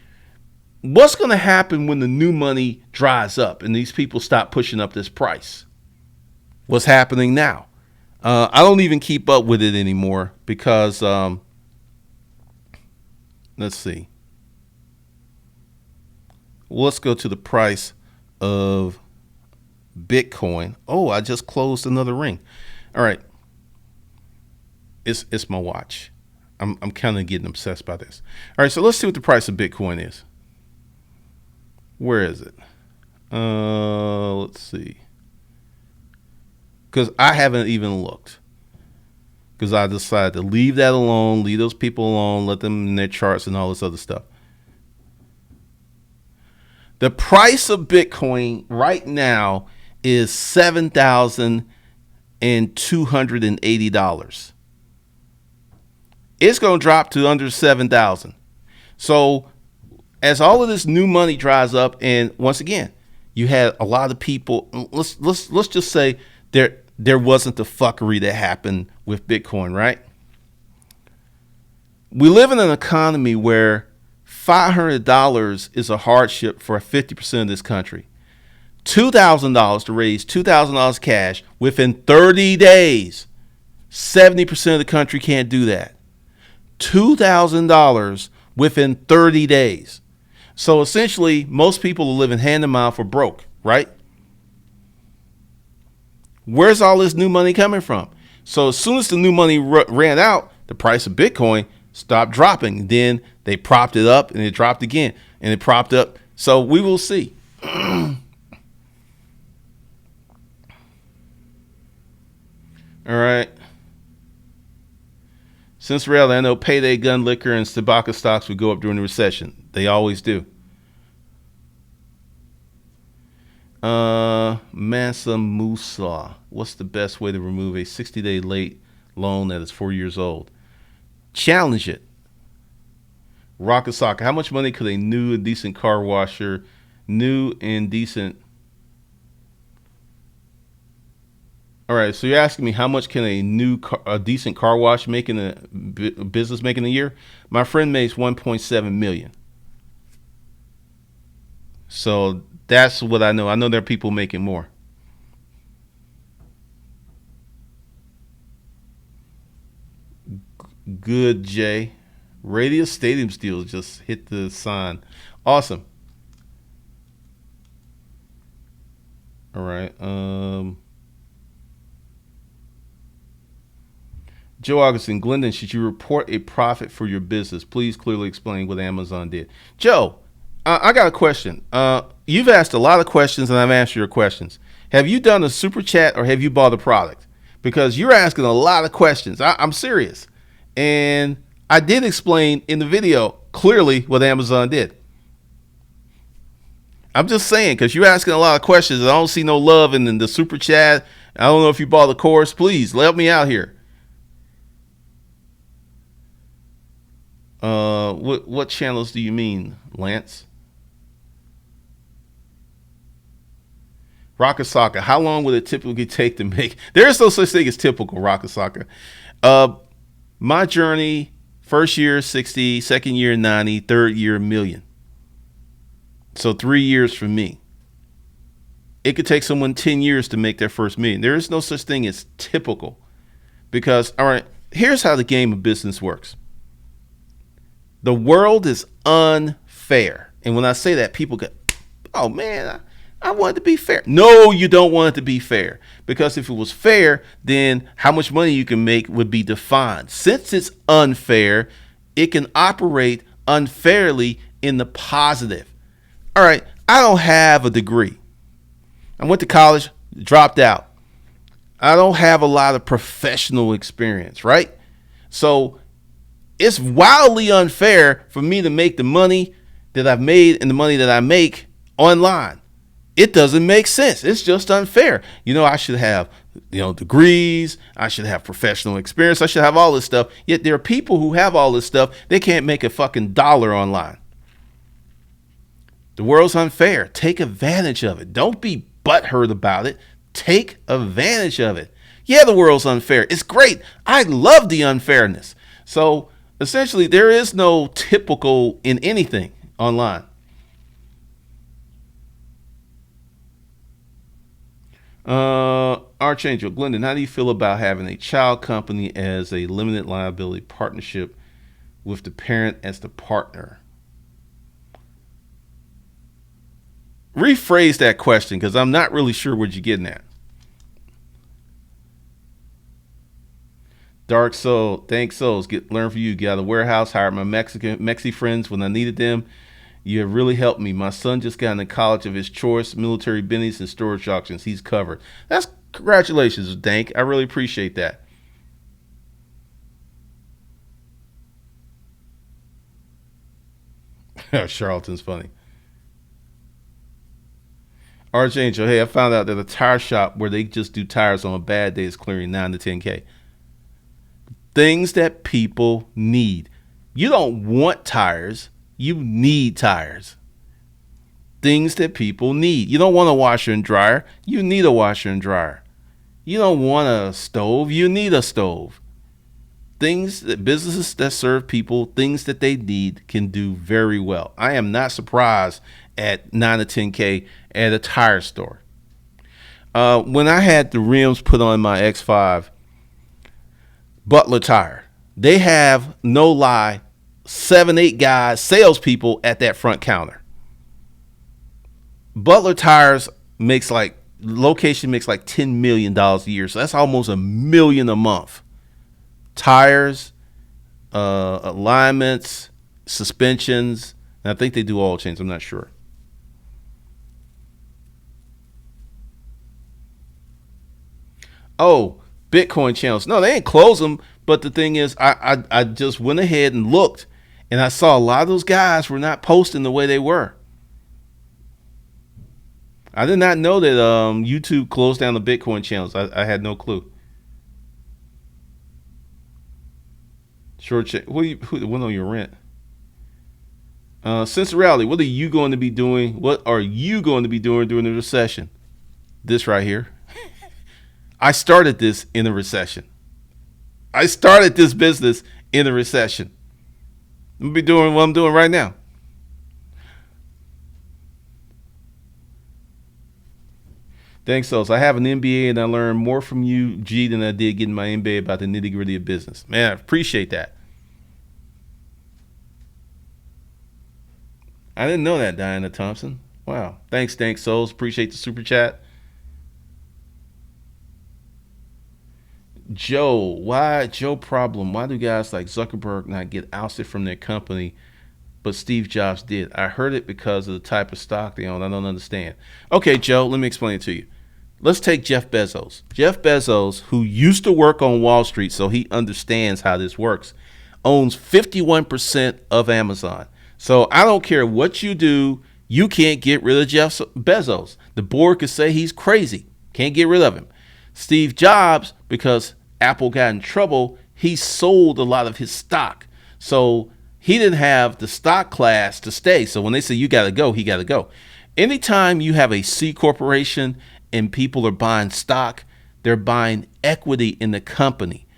what's going to happen when the new money dries up and these people stop pushing up this price? What's happening now? I don't even keep up with it anymore because, let's see. Let's go to the price of Bitcoin. Oh, I just closed another ring. All right. It's my watch. I'm kind of getting obsessed by this. All right, so let's see what the price of Bitcoin is. Where is it? Let's see. Because I haven't even looked. Because I decided to leave that alone, leave those people alone, let them in their charts and all this other stuff. The price of Bitcoin right now is $7,280. It's going to drop to under 7,000. So as all of this new money dries up, and once again, you had a lot of people. Let's just say there wasn't the fuckery that happened with Bitcoin, right? We live in an economy where $500 is a hardship for 50% of this country. $2,000 to raise $2,000 cash within 30 days. 70% of the country can't do that. $2,000 within 30 days. So essentially, most people are living hand to mouth or broke, right? Where's all this new money coming from? So as soon as the new money ran out, the price of Bitcoin stopped dropping. Then they propped it up and it dropped again and it propped up. So we will see. All right. Since reality, I know payday gun liquor and tobacco stocks would go up during the recession. They always do. Mansa Musa. What's the best way to remove a 60-day late loan that is 4 years old? Challenge it. Rocket Soccer. How much money could a new and decent car washer, new and decent? All right, so you're asking me how much can a decent car wash make in a business make in a year? My friend makes 1.7 million. So that's what I know. I know there are people making more. Good, Jay. Radius Stadium deals just hit the sign. Awesome. All right. Joe Augustine, Glendon, should you report a profit for your business? Please clearly explain what Amazon did. Joe, I got a question. You've asked a lot of questions, and I've answered your questions. Have you done a super chat or have you bought a product? Because you're asking a lot of questions. I'm serious. And I did explain in the video clearly what Amazon did. I'm just saying, because you're asking a lot of questions, and I don't see no love in the super chat. I don't know if you bought the course. Please, help me out here. What channels do you mean, Lance? Rocket Soccer. How long would it typically take to make? There is no such thing as typical Rocket Soccer. My journey: first year 60, second year 90, third year 1,000,000. So 3 years for me. It could take someone 10 years to make their first million. There is no such thing as typical, because all right, here's how the game of business works. The world is unfair. And when I say that, people go, oh man, I want it to be fair. No, you don't want it to be fair. Because if it was fair, then how much money you can make would be defined. Since it's unfair, it can operate unfairly in the positive. All right, I don't have a degree. I went to college, dropped out. I don't have a lot of professional experience, right? So it's wildly unfair for me to make the money that I've made and the money that I make online. It doesn't make sense. It's just unfair. I should have, degrees. I should have professional experience. I should have all this stuff. Yet there are people who have all this stuff. They can't make a fucking dollar online. The world's unfair. Take advantage of it. Don't be butthurt about it. Take advantage of it. Yeah, the world's unfair. It's great. I love the unfairness. So essentially, there is no typical in anything online. Archangel Glendon, how do you feel about having a child company as a limited liability partnership with the parent as the partner? Rephrase that question, because I'm not really sure what you're getting at. Dark Soul, thanks souls. Get learn from you. Get out of the warehouse. Hired my Mexi friends when I needed them. You have really helped me. My son just got into college of his choice, military bennies and storage auctions. He's covered. That's congratulations, Dank. I really appreciate that. Charlton's funny. Archangel, hey, I found out that a tire shop where they just do tires on a bad day is clearing 9 to 10K. Things that people need. You don't want tires. You need tires. Things that people need. You don't want a washer and dryer. You need a washer and dryer. You don't want a stove. You need a stove. Things that businesses that serve people, things that they need can do very well. I am not surprised at 9 to 10K at a tire store. When I had the rims put on my X5, Butler Tire, they have, no lie, 7, 8 guys, salespeople at that front counter. Butler Tires makes like, location makes like $10 million a year. So that's almost $1 million a month. Tires, alignments, suspensions, and I think they do oil change. I'm not sure. Oh, Bitcoin channels. No, they ain't close them. But the thing is, I just went ahead and looked, and I saw a lot of those guys were not posting the way they were. I did not know that YouTube closed down the Bitcoin channels. I had no clue. Short check. Who went on your rent? Sense of reality. What are you going to be doing? What are you going to be doing during the recession? This right here. I started this in a recession. I started this business in a recession. I'm gonna be doing what I'm doing right now. Thanks, Sos. I have an MBA and I learned more from you, G, than I did getting my MBA about the nitty gritty of business. Man, I appreciate that. I didn't know that, Diana Thompson. Wow. Thanks, Souls. Appreciate the super chat. Joe problem? Why do guys like Zuckerberg not get ousted from their company, but Steve Jobs did? I heard it because of the type of stock they own. I don't understand. Okay, Joe, let me explain it to you. Let's take Jeff Bezos. Jeff Bezos, who used to work on Wall Street, so he understands how this works, owns 51% of Amazon. So I don't care what you do, you can't get rid of Jeff Bezos. The board could say he's crazy, can't get rid of him. Steve Jobs, because Apple got in trouble, he sold a lot of his stock. So he didn't have the stock class to stay. So when they say you got to go, he got to go. Anytime you have a C corporation and people are buying stock, they're buying equity in the company.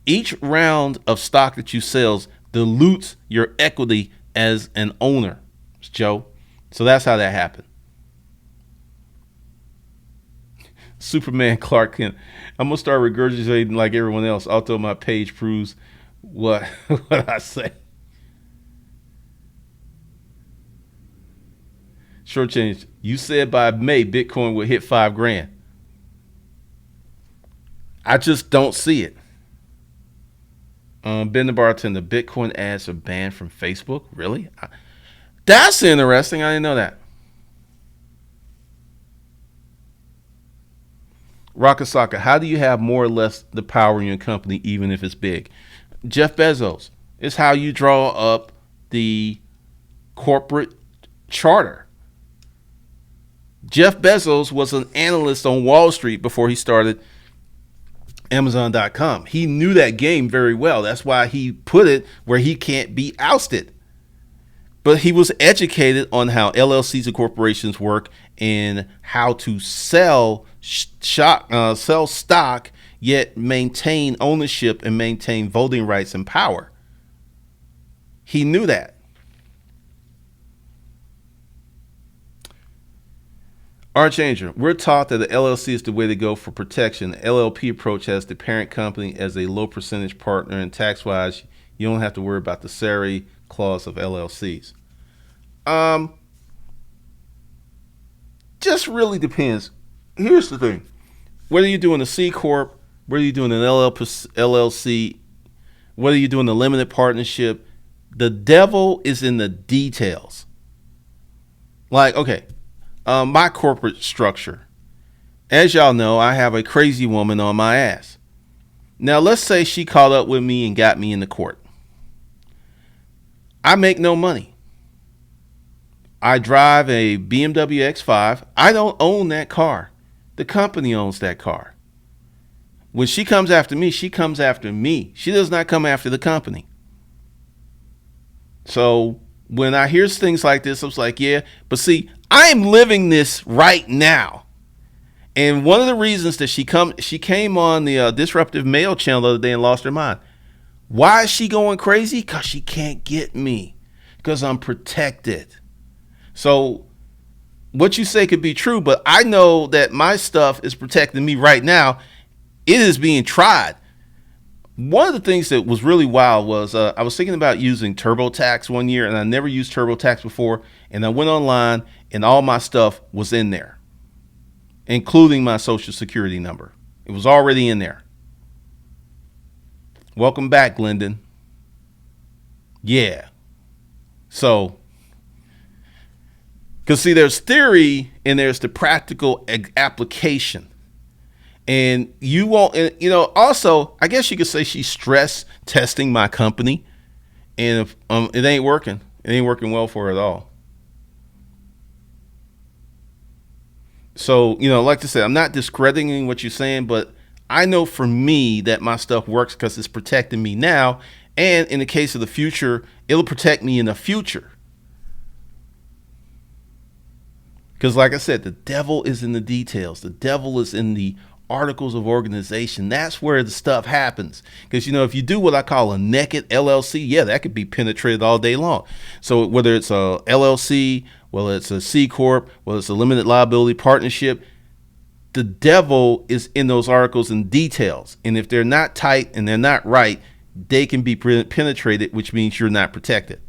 Each round of stock that you sell dilutes your equity as an owner, Joe. So that's how that happened. Superman Clark Kent. I'm gonna start regurgitating like everyone else, although my page proves what what I say. Short change. You said by May Bitcoin will hit 5 grand. I just don't see it. Ben the bartender. Bitcoin ads are banned from Facebook. Really? That's interesting. I didn't know that. Rockasaka, how do you have more or less the power in your company, even if it's big? Jeff Bezos. It's how you draw up the corporate charter. Jeff Bezos was an analyst on Wall Street before he started Amazon.com. He knew that game very well. That's why he put it where he can't be ousted. But he was educated on how LLCs and corporations work and how to sell stock, yet maintain ownership and maintain voting rights and power. He knew that. Archangel, we're taught that the LLC is the way to go for protection. The LLP approach has the parent company as a low percentage partner, and tax-wise, you don't have to worry about the salary clause of LLCs. Just really depends. Here's the thing. Whether you're doing a C Corp, whether you're doing an LLC, Whether you're doing a limited partnership, the devil is in the details. Like, okay, my corporate structure. As y'all know, I have a crazy woman on my ass. Now, let's say she caught up with me and got me into court. I make no money. I drive a BMW X5. I don't own that car. The company owns that car. When she comes after me, she comes after me. She does not come after the company. So when I hear things like this, I was like, yeah, but see, I am living this right now. And one of the reasons that she came on the Disruptive Mail channel the other day and lost her mind. Why is she going crazy? Because she can't get me. Because I'm protected. So what you say could be true, but I know that my stuff is protecting me right now. It is being tried. One of the things that was really wild was I was thinking about using TurboTax one year, and I never used TurboTax before. And I went online, and all my stuff was in there, including my social security number. It was already in there. Welcome back, Glendon. Yeah. So, because see, there's theory and there's the practical application. And you won't, also, I guess you could say she's stress testing my company. And if it ain't working well for her at all. So, like I said, I'm not discrediting what you're saying, but I know for me that my stuff works because it's protecting me now. And in the case of the future, it'll protect me in the future. Because like I said, the devil is in the details. The devil is in the articles of organization. That's where the stuff happens. Because, if you do what I call a naked LLC, yeah, that could be penetrated all day long. So whether it's a LLC, whether it's a C Corp, whether it's a limited liability partnership, the devil is in those articles and details. And if they're not tight and they're not right, they can be penetrated, which means you're not protected.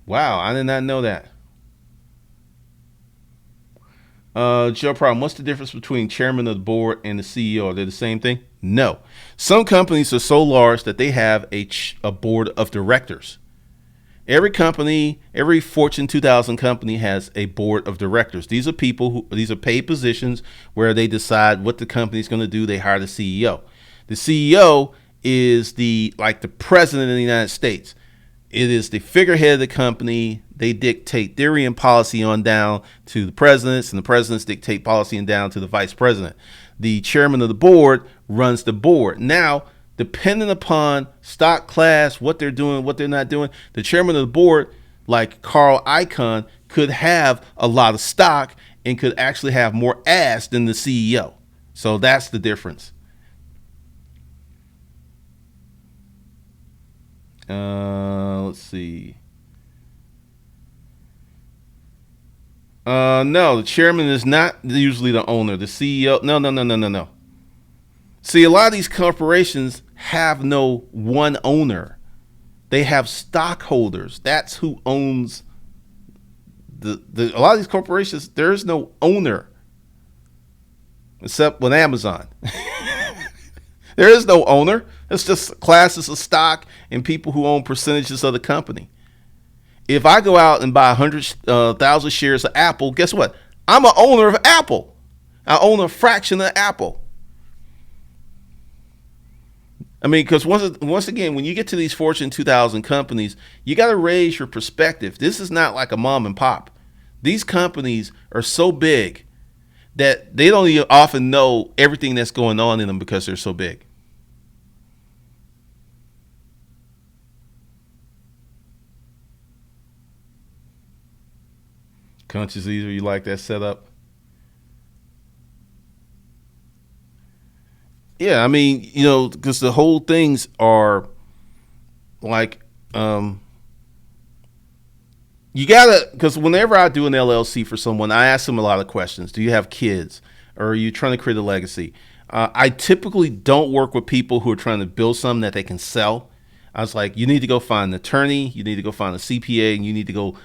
Wow, I did not know that. Joe Problem, what's the difference between chairman of the board and the CEO? Are they the same thing? No. Some companies are so large that they have a board of directors. Every company, every Fortune 2000 company has a board of directors. These are these are paid positions where they decide what the company is going to do. They hire the CEO. The CEO is the president of the United States. It is the figurehead of the company. They dictate theory and policy on down to the presidents, and the presidents dictate policy and down to the vice president. The chairman of the board runs the board. Now, depending upon stock class, what they're doing, what they're not doing, the chairman of the board, like Carl Icahn, could have a lot of stock and could actually have more ass than the CEO. So that's the difference. Let's see. No, the chairman is not usually the owner. The CEO, no. See, a lot of these corporations have no one owner. They have stockholders. That's who owns a lot of these corporations. There is no owner except with Amazon. There is no owner. It's just classes of stock and people who own percentages of the company. If I go out and buy 100,000 shares of Apple, guess what? I'm an owner of Apple. I own a fraction of Apple. I mean, because once again, when you get to these Fortune 2000 companies, you got to raise your perspective. This is not like a mom and pop. These companies are so big that they don't even often know everything that's going on in them because they're so big. Conscious Eater, you like that setup? Yeah, I mean, because the whole things are like, you gotta, because whenever I do an LLC for someone, I ask them a lot of questions. Do you have kids? Or are you trying to create a legacy? I typically don't work with people who are trying to build something that they can sell. I was like, you need to go find an attorney, you need to go find a CPA, and you need to go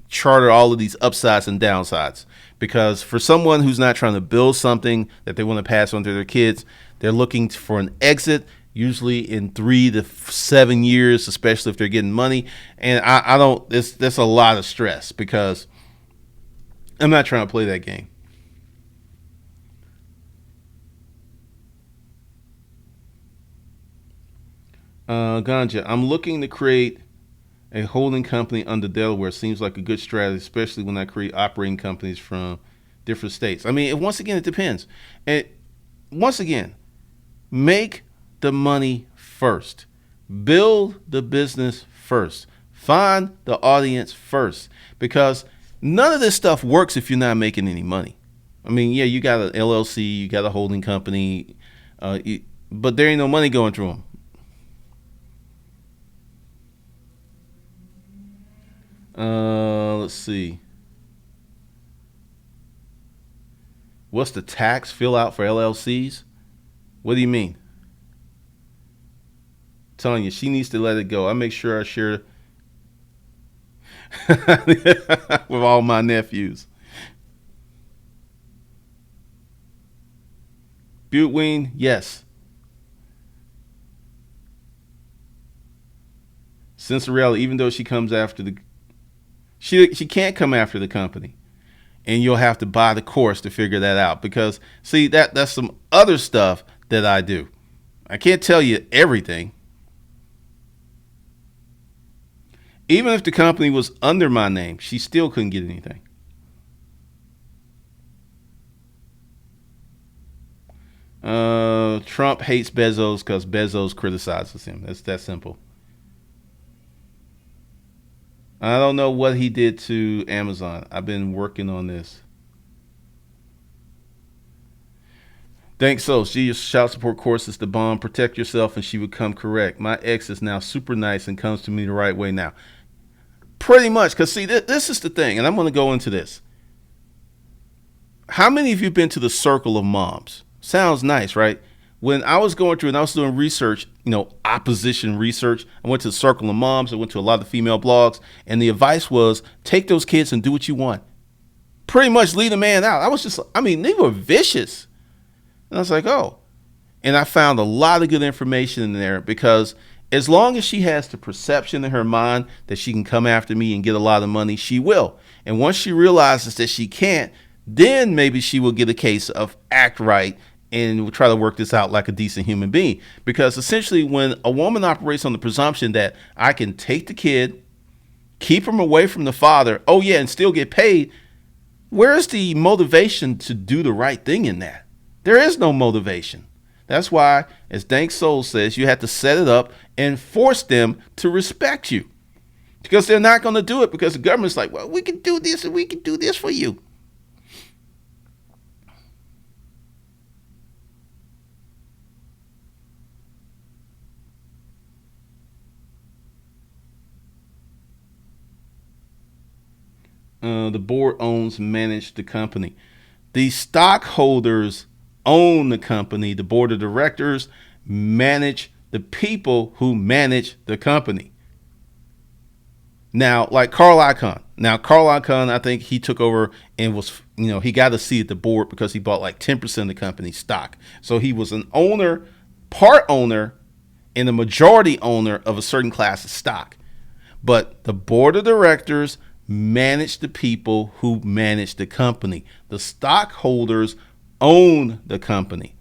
charter all of these upsides and downsides, Because for someone who's not trying to build something that they want to pass on to their kids, they're looking for an exit, usually in 3 to 7 years, especially if they're getting money. And I don't, that's a lot of stress because I'm not trying to play that game. Ganja, I'm looking to create a holding company under Delaware. Seems like a good strategy, especially when I create operating companies from different states. I mean, once again, it depends. And once again, make the money first. Build the business first. Find the audience first. Because none of this stuff works if you're not making any money. I mean, yeah, you got an LLC, you got a holding company, but there ain't no money going through them. Let's see. What's the tax fill out for LLCs? What do you mean? Telling you, she needs to let it go. I make sure I share with all my nephews. Butween, yes. Cinderella, even though she comes after she can't come after the company, and you'll have to buy the course to figure that out. Because see, that's some other stuff that I do. I can't tell you everything. Even if the company was under my name, she still couldn't get anything. Trump hates Bezos because Bezos criticizes him. That's that simple. I don't know what he did to Amazon. I've been working on this. Thanks. So she used child support courses to bond, protect yourself, and she would come correct. My ex is now super nice and comes to me the right way now. Pretty much, because see, this is the thing, and I'm going to go into this. How many of you have been to the circle of moms? Sounds nice, right? When I was going through and I was doing research, opposition research, I went to the circle of moms. I went to a lot of female blogs, and the advice was take those kids and do what you want. Pretty much leave the man out. They were vicious. And I was like, oh. And I found a lot of good information in there because as long as she has the perception in her mind that she can come after me and get a lot of money, she will. And once she realizes that she can't, then maybe she will get a case of act right and we'll try to work this out like a decent human being. Because essentially when a woman operates on the presumption that I can take the kid, keep him away from the father, oh yeah, and still get paid, where's the motivation to do the right thing in that? There is no motivation. That's why, as Dank Soul says, you have to set it up and force them to respect you. Because they're not going to do it because the government's like, well, we can do this and we can do this for you. The board owns, manage the company. The stockholders own the company. The board of directors manage the people who manage the company. Now, like Carl Icahn. Now, Carl Icahn, I think he took over and was, he got a seat at the board because he bought like 10% of the company's stock. So he was an owner, part owner, and a majority owner of a certain class of stock. But the board of directors manage the people who manage the company. The stockholders own the company.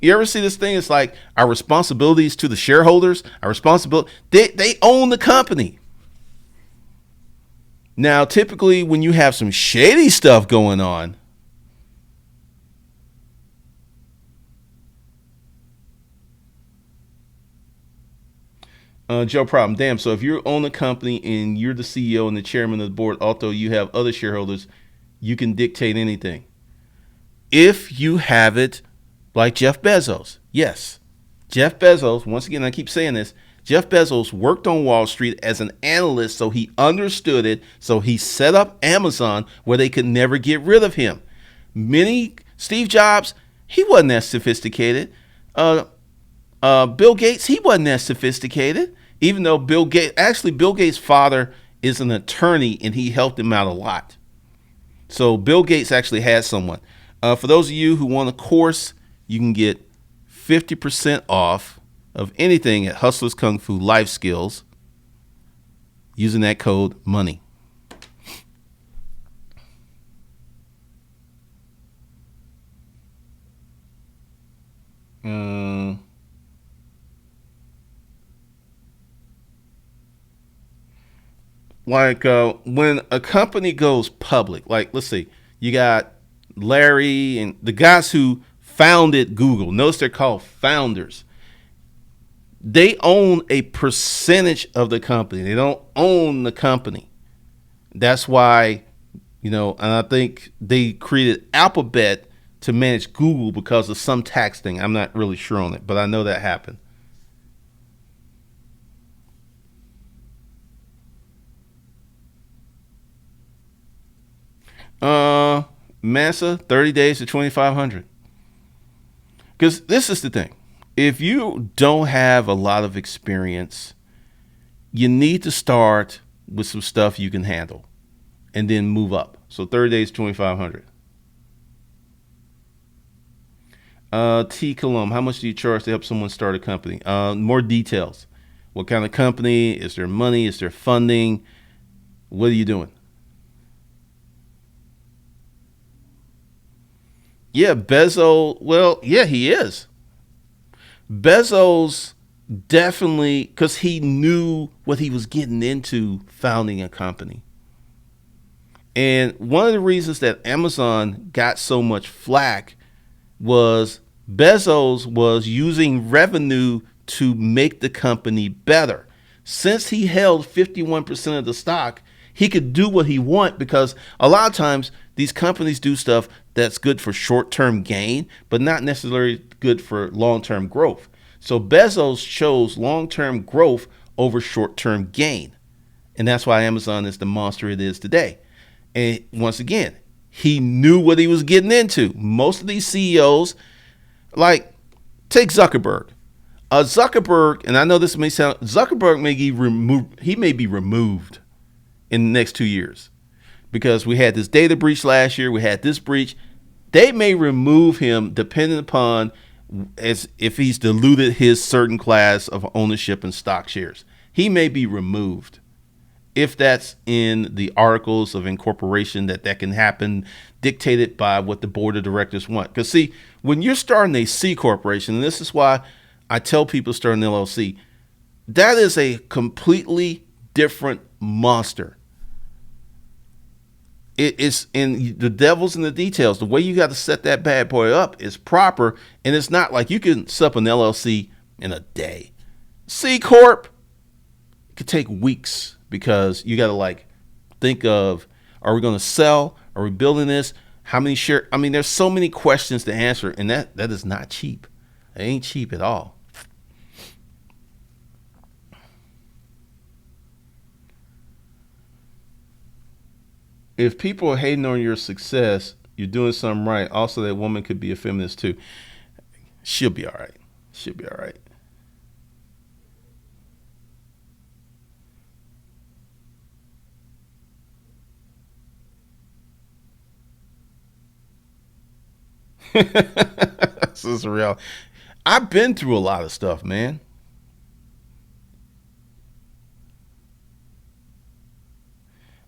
You ever see this thing? It's like our responsibilities to the shareholders, our responsibility. They own the company. Now, typically when you have some shady stuff going on, Joe Problem, damn, so if you own a company and you're the CEO and the chairman of the board, although you have other shareholders, you can dictate anything. If you have it like Jeff Bezos, yes. Jeff Bezos, once again, I keep saying this, Jeff Bezos worked on Wall Street as an analyst, so he understood it, so he set up Amazon where they could never get rid of him. Steve Jobs, he wasn't that sophisticated. Bill Gates, he wasn't that sophisticated. Even though Bill Gates' father is an attorney and he helped him out a lot. So Bill Gates actually had someone. For those of you who want a course, you can get 50% off of anything at Hustlers Kung Fu Life Skills using that code MONEY. When a company goes public, like let's see, you got Larry and the guys who founded Google. Notice they're called founders. They own a percentage of the company. They don't own the company. That's why, and I think they created Alphabet to manage Google because of some tax thing. I'm not really sure on it, but I know that happened. Uh, Massa, 30 days to 2,500. Because this is the thing. If you don't have a lot of experience, you need to start with some stuff you can handle and then move up. So 30 days, 2,500. T. Colum, how much do you charge to help someone start a company? More details. What kind of company? Is there money? Is there funding? What are you doing? Yeah, Bezos. Well, yeah, he is. Bezos definitely, because he knew what he was getting into founding a company. And one of the reasons that Amazon got so much flack was Bezos was using revenue to make the company better. Since he held 51% of the stock, he could do what he want because a lot of times these companies do stuff that's good for short-term gain, but not necessarily good for long-term growth. So Bezos chose long-term growth over short-term gain. And that's why Amazon is the monster it is today. And once again, he knew what he was getting into. Most of these CEOs, like take Zuckerberg. Zuckerberg, and I know this may sound, Zuckerberg may be removed. He may be removed in the next 2 years because we had this data breach last year. We had this breach. They may remove him depending upon as if he's diluted his certain class of ownership and stock shares. He may be removed. If that's in the articles of incorporation that can happen, dictated by what the board of directors want. Because see, when you're starting a C corporation, and this is why I tell people start an LLC, that is a completely different monster. It's in the devil's in the details. The way you got to set that bad boy up is proper, and it's not like you can set up an LLC in a day. C corp, it could take weeks because you got to like think of, are we going to sell? Are we building this? How many shares? I mean, there's so many questions to answer, and that is not cheap. It ain't cheap at all. If people are hating on your success, you're doing something right. Also, that woman could be a feminist too. She'll be all right. She'll be all right. This is real. I've been through a lot of stuff, man.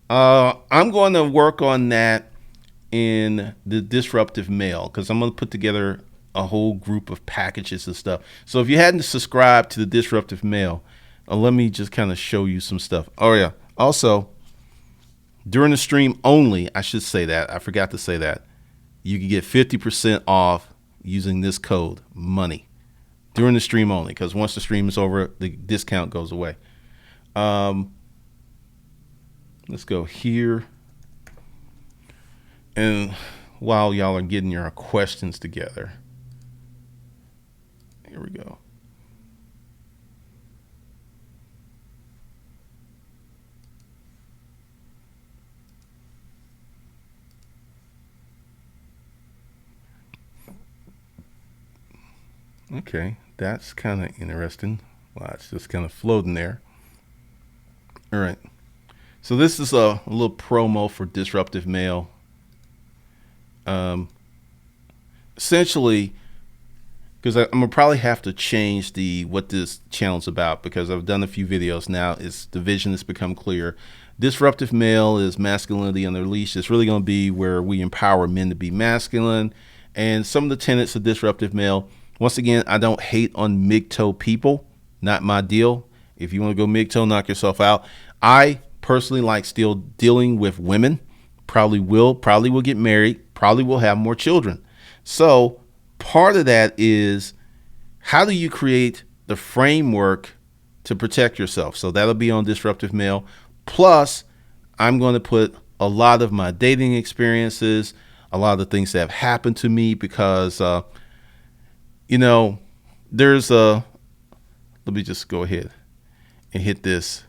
I'm going to work on that in the disruptive mail because I'm going to put together a whole group of packages and stuff. So if you hadn't subscribed to the disruptive mail, let me just kind of show you some stuff. Oh yeah. Also, during the stream only, I should say that. I forgot to say that. You can get 50% off using this code MONEY during the stream only because once the stream is over, the discount goes away. Um, let's go here. And while y'all are getting your questions together, here we go. Okay, that's kind of interesting. Wow, it's just kind of floating there. All right. So this is a little promo for Disruptive Mail. Um, Essentially, because I'm gonna probably have to change the what this channel's about because I've done a few videos now. It's the vision has become clear. Disruptive male is masculinity under leash. It's really going to be where we empower men to be masculine, and some of the tenets of disruptive male. Once again, I don't hate on MGTOW people. Not my deal. If you want to go MGTOW, knock yourself out. I personally like still dealing with women. Probably will get married. Probably will have more children. So part of that is how do you create the framework to protect yourself? So that'll be on Disruptive Male. Plus, I'm going to put a lot of my dating experiences, a lot of the things that have happened to me because, you know, there's a, let me just go ahead and hit this.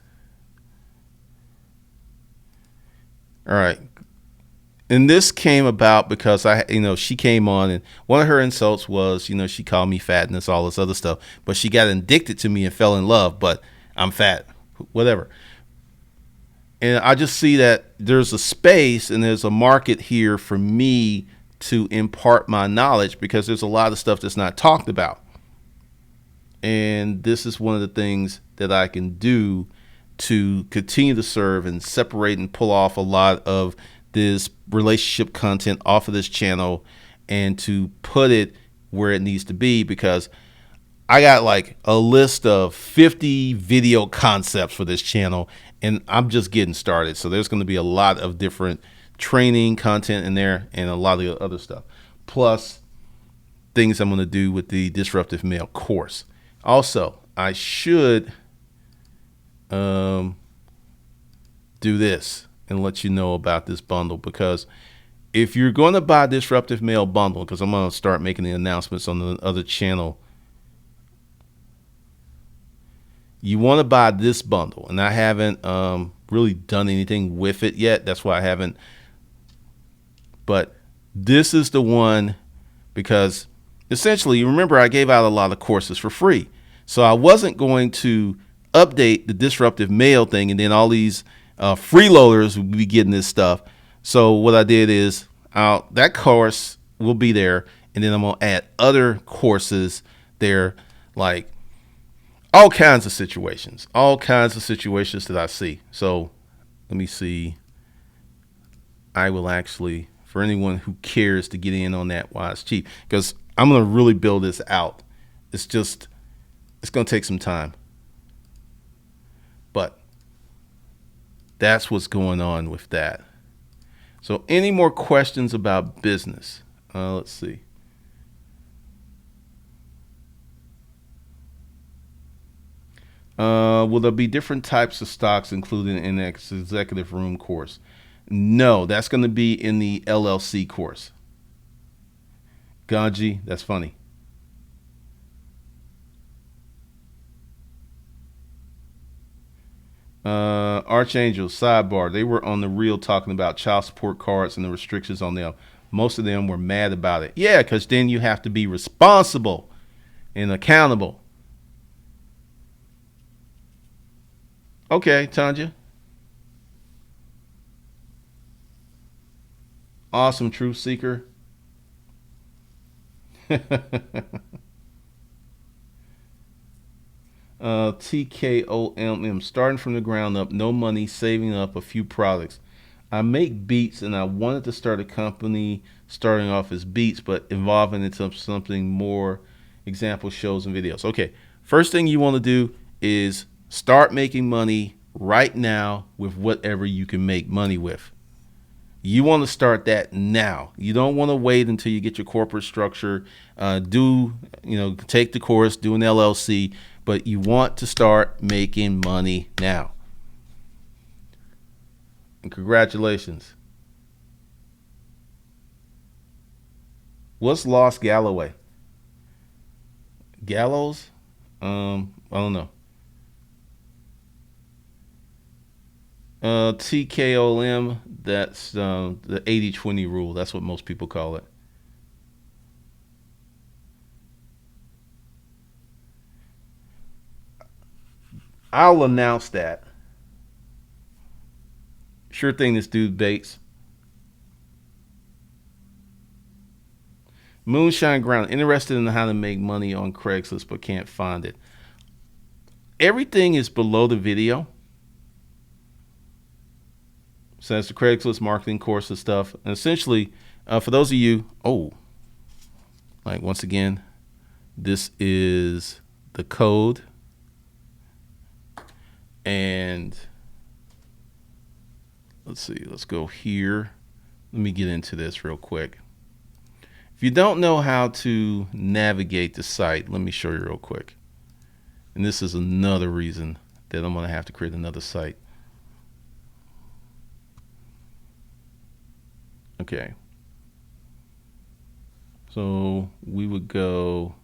All right. And this came about because she came on and one of her insults was, she called me fat and all this other stuff, but she got addicted to me and fell in love, but I'm fat, whatever. And I just see that there's a space and there's a market here for me to impart my knowledge because there's a lot of stuff that's not talked about. And this is one of the things that I can do to continue to serve and separate and pull off a lot of this relationship content off of this channel and to put it where it needs to be because I got like a list of 50 video concepts for this channel and I'm just getting started. So there's going to be a lot of different training content in there and a lot of other stuff. Plus things I'm going to do with the Disruptive Male course. Also, I should do this and let you know about this bundle because if you're going to buy Disruptive Male bundle, because I'm going to start making the announcements on the other channel, you want to buy this bundle, and I haven't really done anything with it yet. That's why I haven't. But this is the one because essentially, remember, I gave out a lot of courses for free. So I wasn't going to update the Disruptive Male thing and then all these freeloaders will be getting this stuff. So what I did is that course will be there, and then I'm going to add other courses there, like all kinds of situations that I see. So let me see. I will actually, for anyone who cares to get in on that while it's cheap, because I'm going to really build this out. It's going to take some time. But that's what's going on with that. So any more questions about business? Let's see. Will there be different types of stocks included in the executive room course? No, that's going to be in the LLC course. Ganji, that's funny. Archangel, sidebar. They were on the reel talking about child support cards and the restrictions on them. Most of them were mad about it. Yeah, because then you have to be responsible and accountable. Okay, Tanja. Awesome truth seeker. TKOMM, starting from the ground up, no money, saving up a few products. I make beats and I wanted to start a company starting off as beats, but evolving into something more, example shows and videos. Okay, first thing you want to do is start making money right now with whatever you can make money with. You want to start that now. You don't want to wait until you get your corporate structure, take the course, do an LLC, but you want to start making money now. And congratulations. What's Lost Galloway? Gallows? I don't know. TKOM, that's the 80-20 rule. That's what most people call it. I'll announce that. Sure thing, this dude Bates. Moonshine Ground, interested in how to make money on Craigslist but can't find it. Everything is below the video. So that's the Craigslist marketing course and stuff. And essentially, for those of you, like once again, this is the code. And let's see, let's go here. Let me get into this real quick. If you don't know how to navigate the site, let me show you real quick. And this is another reason that I'm going to have to create another site. Okay. So we would go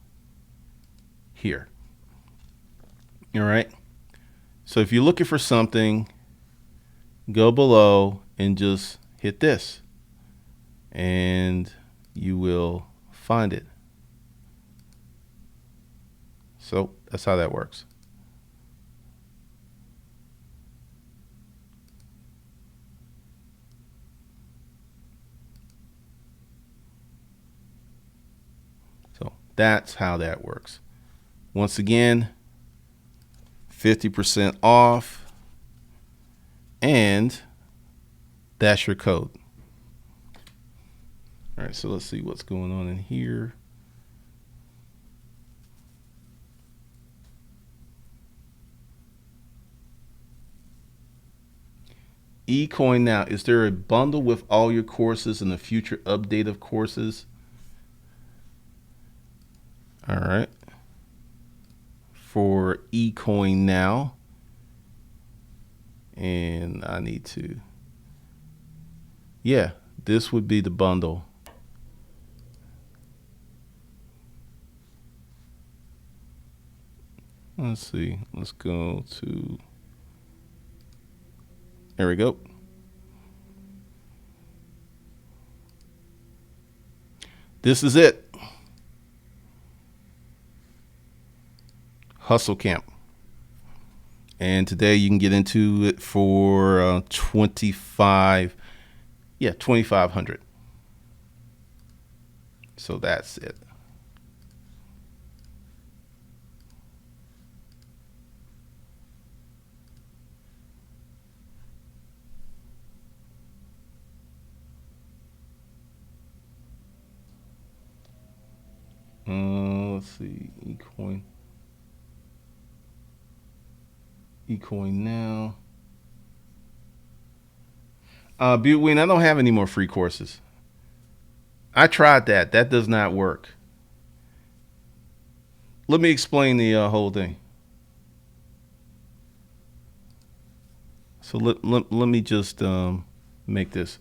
here. All right. So if you're looking for something, go below and just hit this, and you will find it. So that's how that works. So that's how that works. Once again, 50% off, and that's your code. All right, so let's see what's going on in here. eCoin now. Is there a bundle with all your courses and a future update of courses? All right. For eCoin now. And I need to, yeah, this would be the bundle. Let's see. Let's go to, there we go. This is it. Hustle Camp. And today you can get into it for $2,500. So that's it. Let's see, eCoin now. Butewind, I don't have any more free courses. I tried that. That does not work. Let me explain the whole thing. So let me just make this.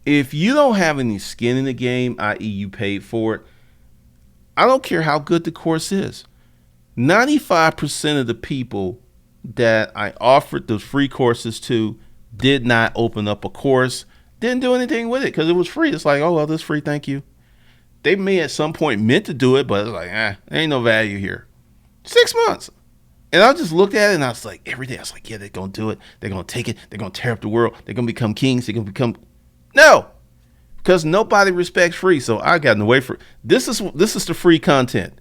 If you don't have any skin in the game, i.e. you paid for it, I don't care how good the course is. 95% of the people that I offered those free courses to did not open up a course, didn't do anything with it because it was free. It's like, oh, well, this is free, thank you. They may at some point meant to do it, but it's like, there ain't no value here. 6 months. And I just looked at it and I was like, every day I was like, yeah, they're going to do it. They're going to take it. They're going to tear up the world. They're going to become kings. They're going to become, no, because nobody respects free. So I got in the way for it. This is the free content.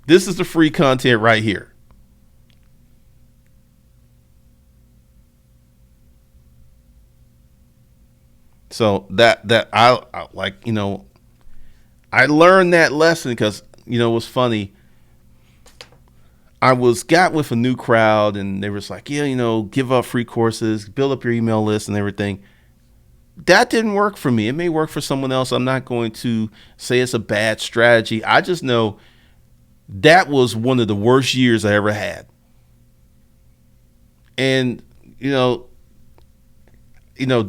This is the free content right here. So that I like, I learned that lesson because, it was funny. I got with a new crowd and they was like, yeah, give up free courses, build up your email list and everything. That didn't work for me. It may work for someone else. I'm not going to say it's a bad strategy. I just know that was one of the worst years I ever had. And,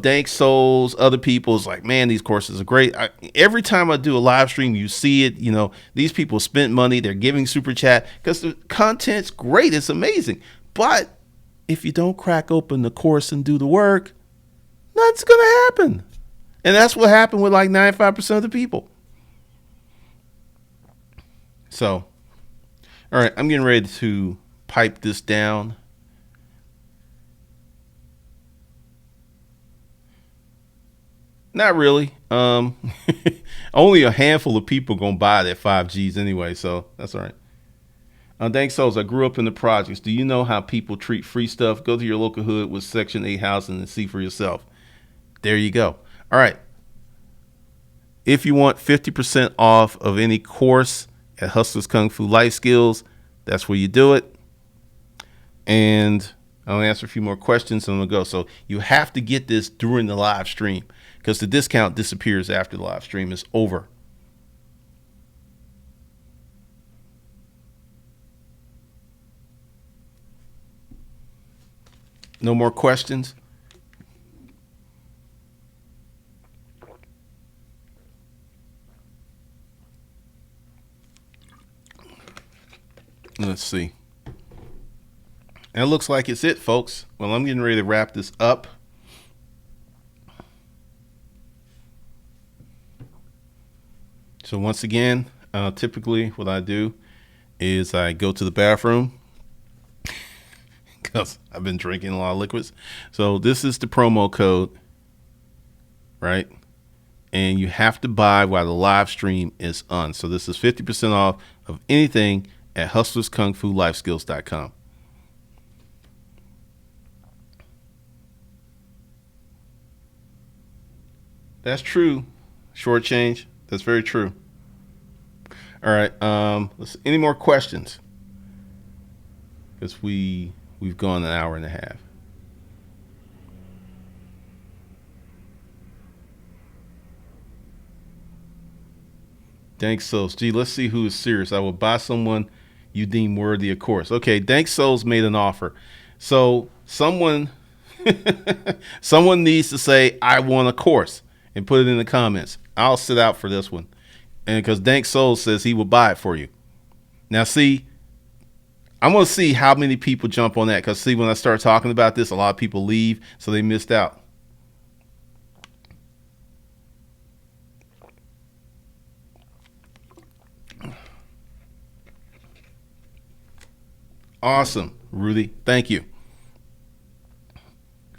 Dank Souls, other people's like, man, these courses are great. Every time I do a live stream, you see it. These people spent money. They're giving super chat because the content's great. It's amazing. But if you don't crack open the course and do the work, nothing's going to happen. And that's what happened with like 95% of the people. So, all right, I'm getting ready to pipe this down. Not really. Um, only a handful of people gonna buy that 5Gs anyway, so that's all right. Thanks, Souls. I grew up in the projects. Do you know how people treat free stuff? Go to your local hood with Section 8 housing and see for yourself. There you go. All right. If you want 50% off of any course at Hustlers Kung Fu Life Skills, that's where you do it. And I'll answer a few more questions and I'm going to go. So you have to get this during the live stream because the discount disappears after the live stream is over. No more questions? Let's see. And it looks like it's it, folks. Well, I'm getting ready to wrap this up. So once again, typically what I do is I go to the bathroom because I've been drinking a lot of liquids. So this is the promo code, right? And you have to buy while the live stream is on. So this is 50% off of anything at hustlerskungfulifeskills.com. That's true. Short change. That's very true. All right. Any more questions? Because we've gone an hour and a half. Dank Souls. Gee, let's see who is serious. I will buy someone you deem worthy of course. Okay, Dank Souls made an offer. So someone someone needs to say, I want a course and put it in the comments. I'll sit out for this one. And because Dank Souls says he will buy it for you. Now see, I'm going to see how many people jump on that. Because see, when I start talking about this, a lot of people leave, so they missed out. Awesome, Rudy. Thank you.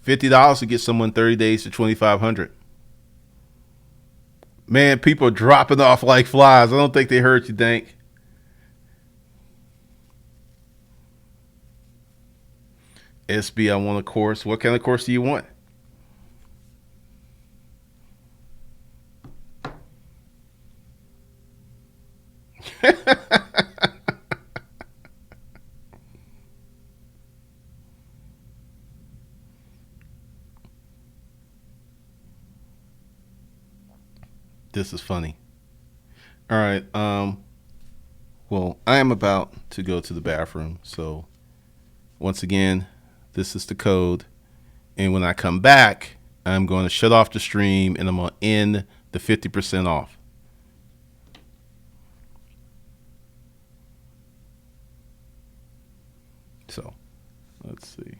$50 to get someone 30 days to 2,500. Man, people are dropping off like flies. I don't think they heard you, Dank. SB, I want a course. What kind of course do you want? This is funny. All right. Well, I am about to go to the bathroom. So once again, this is the code. And when I come back, I'm going to shut off the stream and I'm going to end the 50% off. So let's see.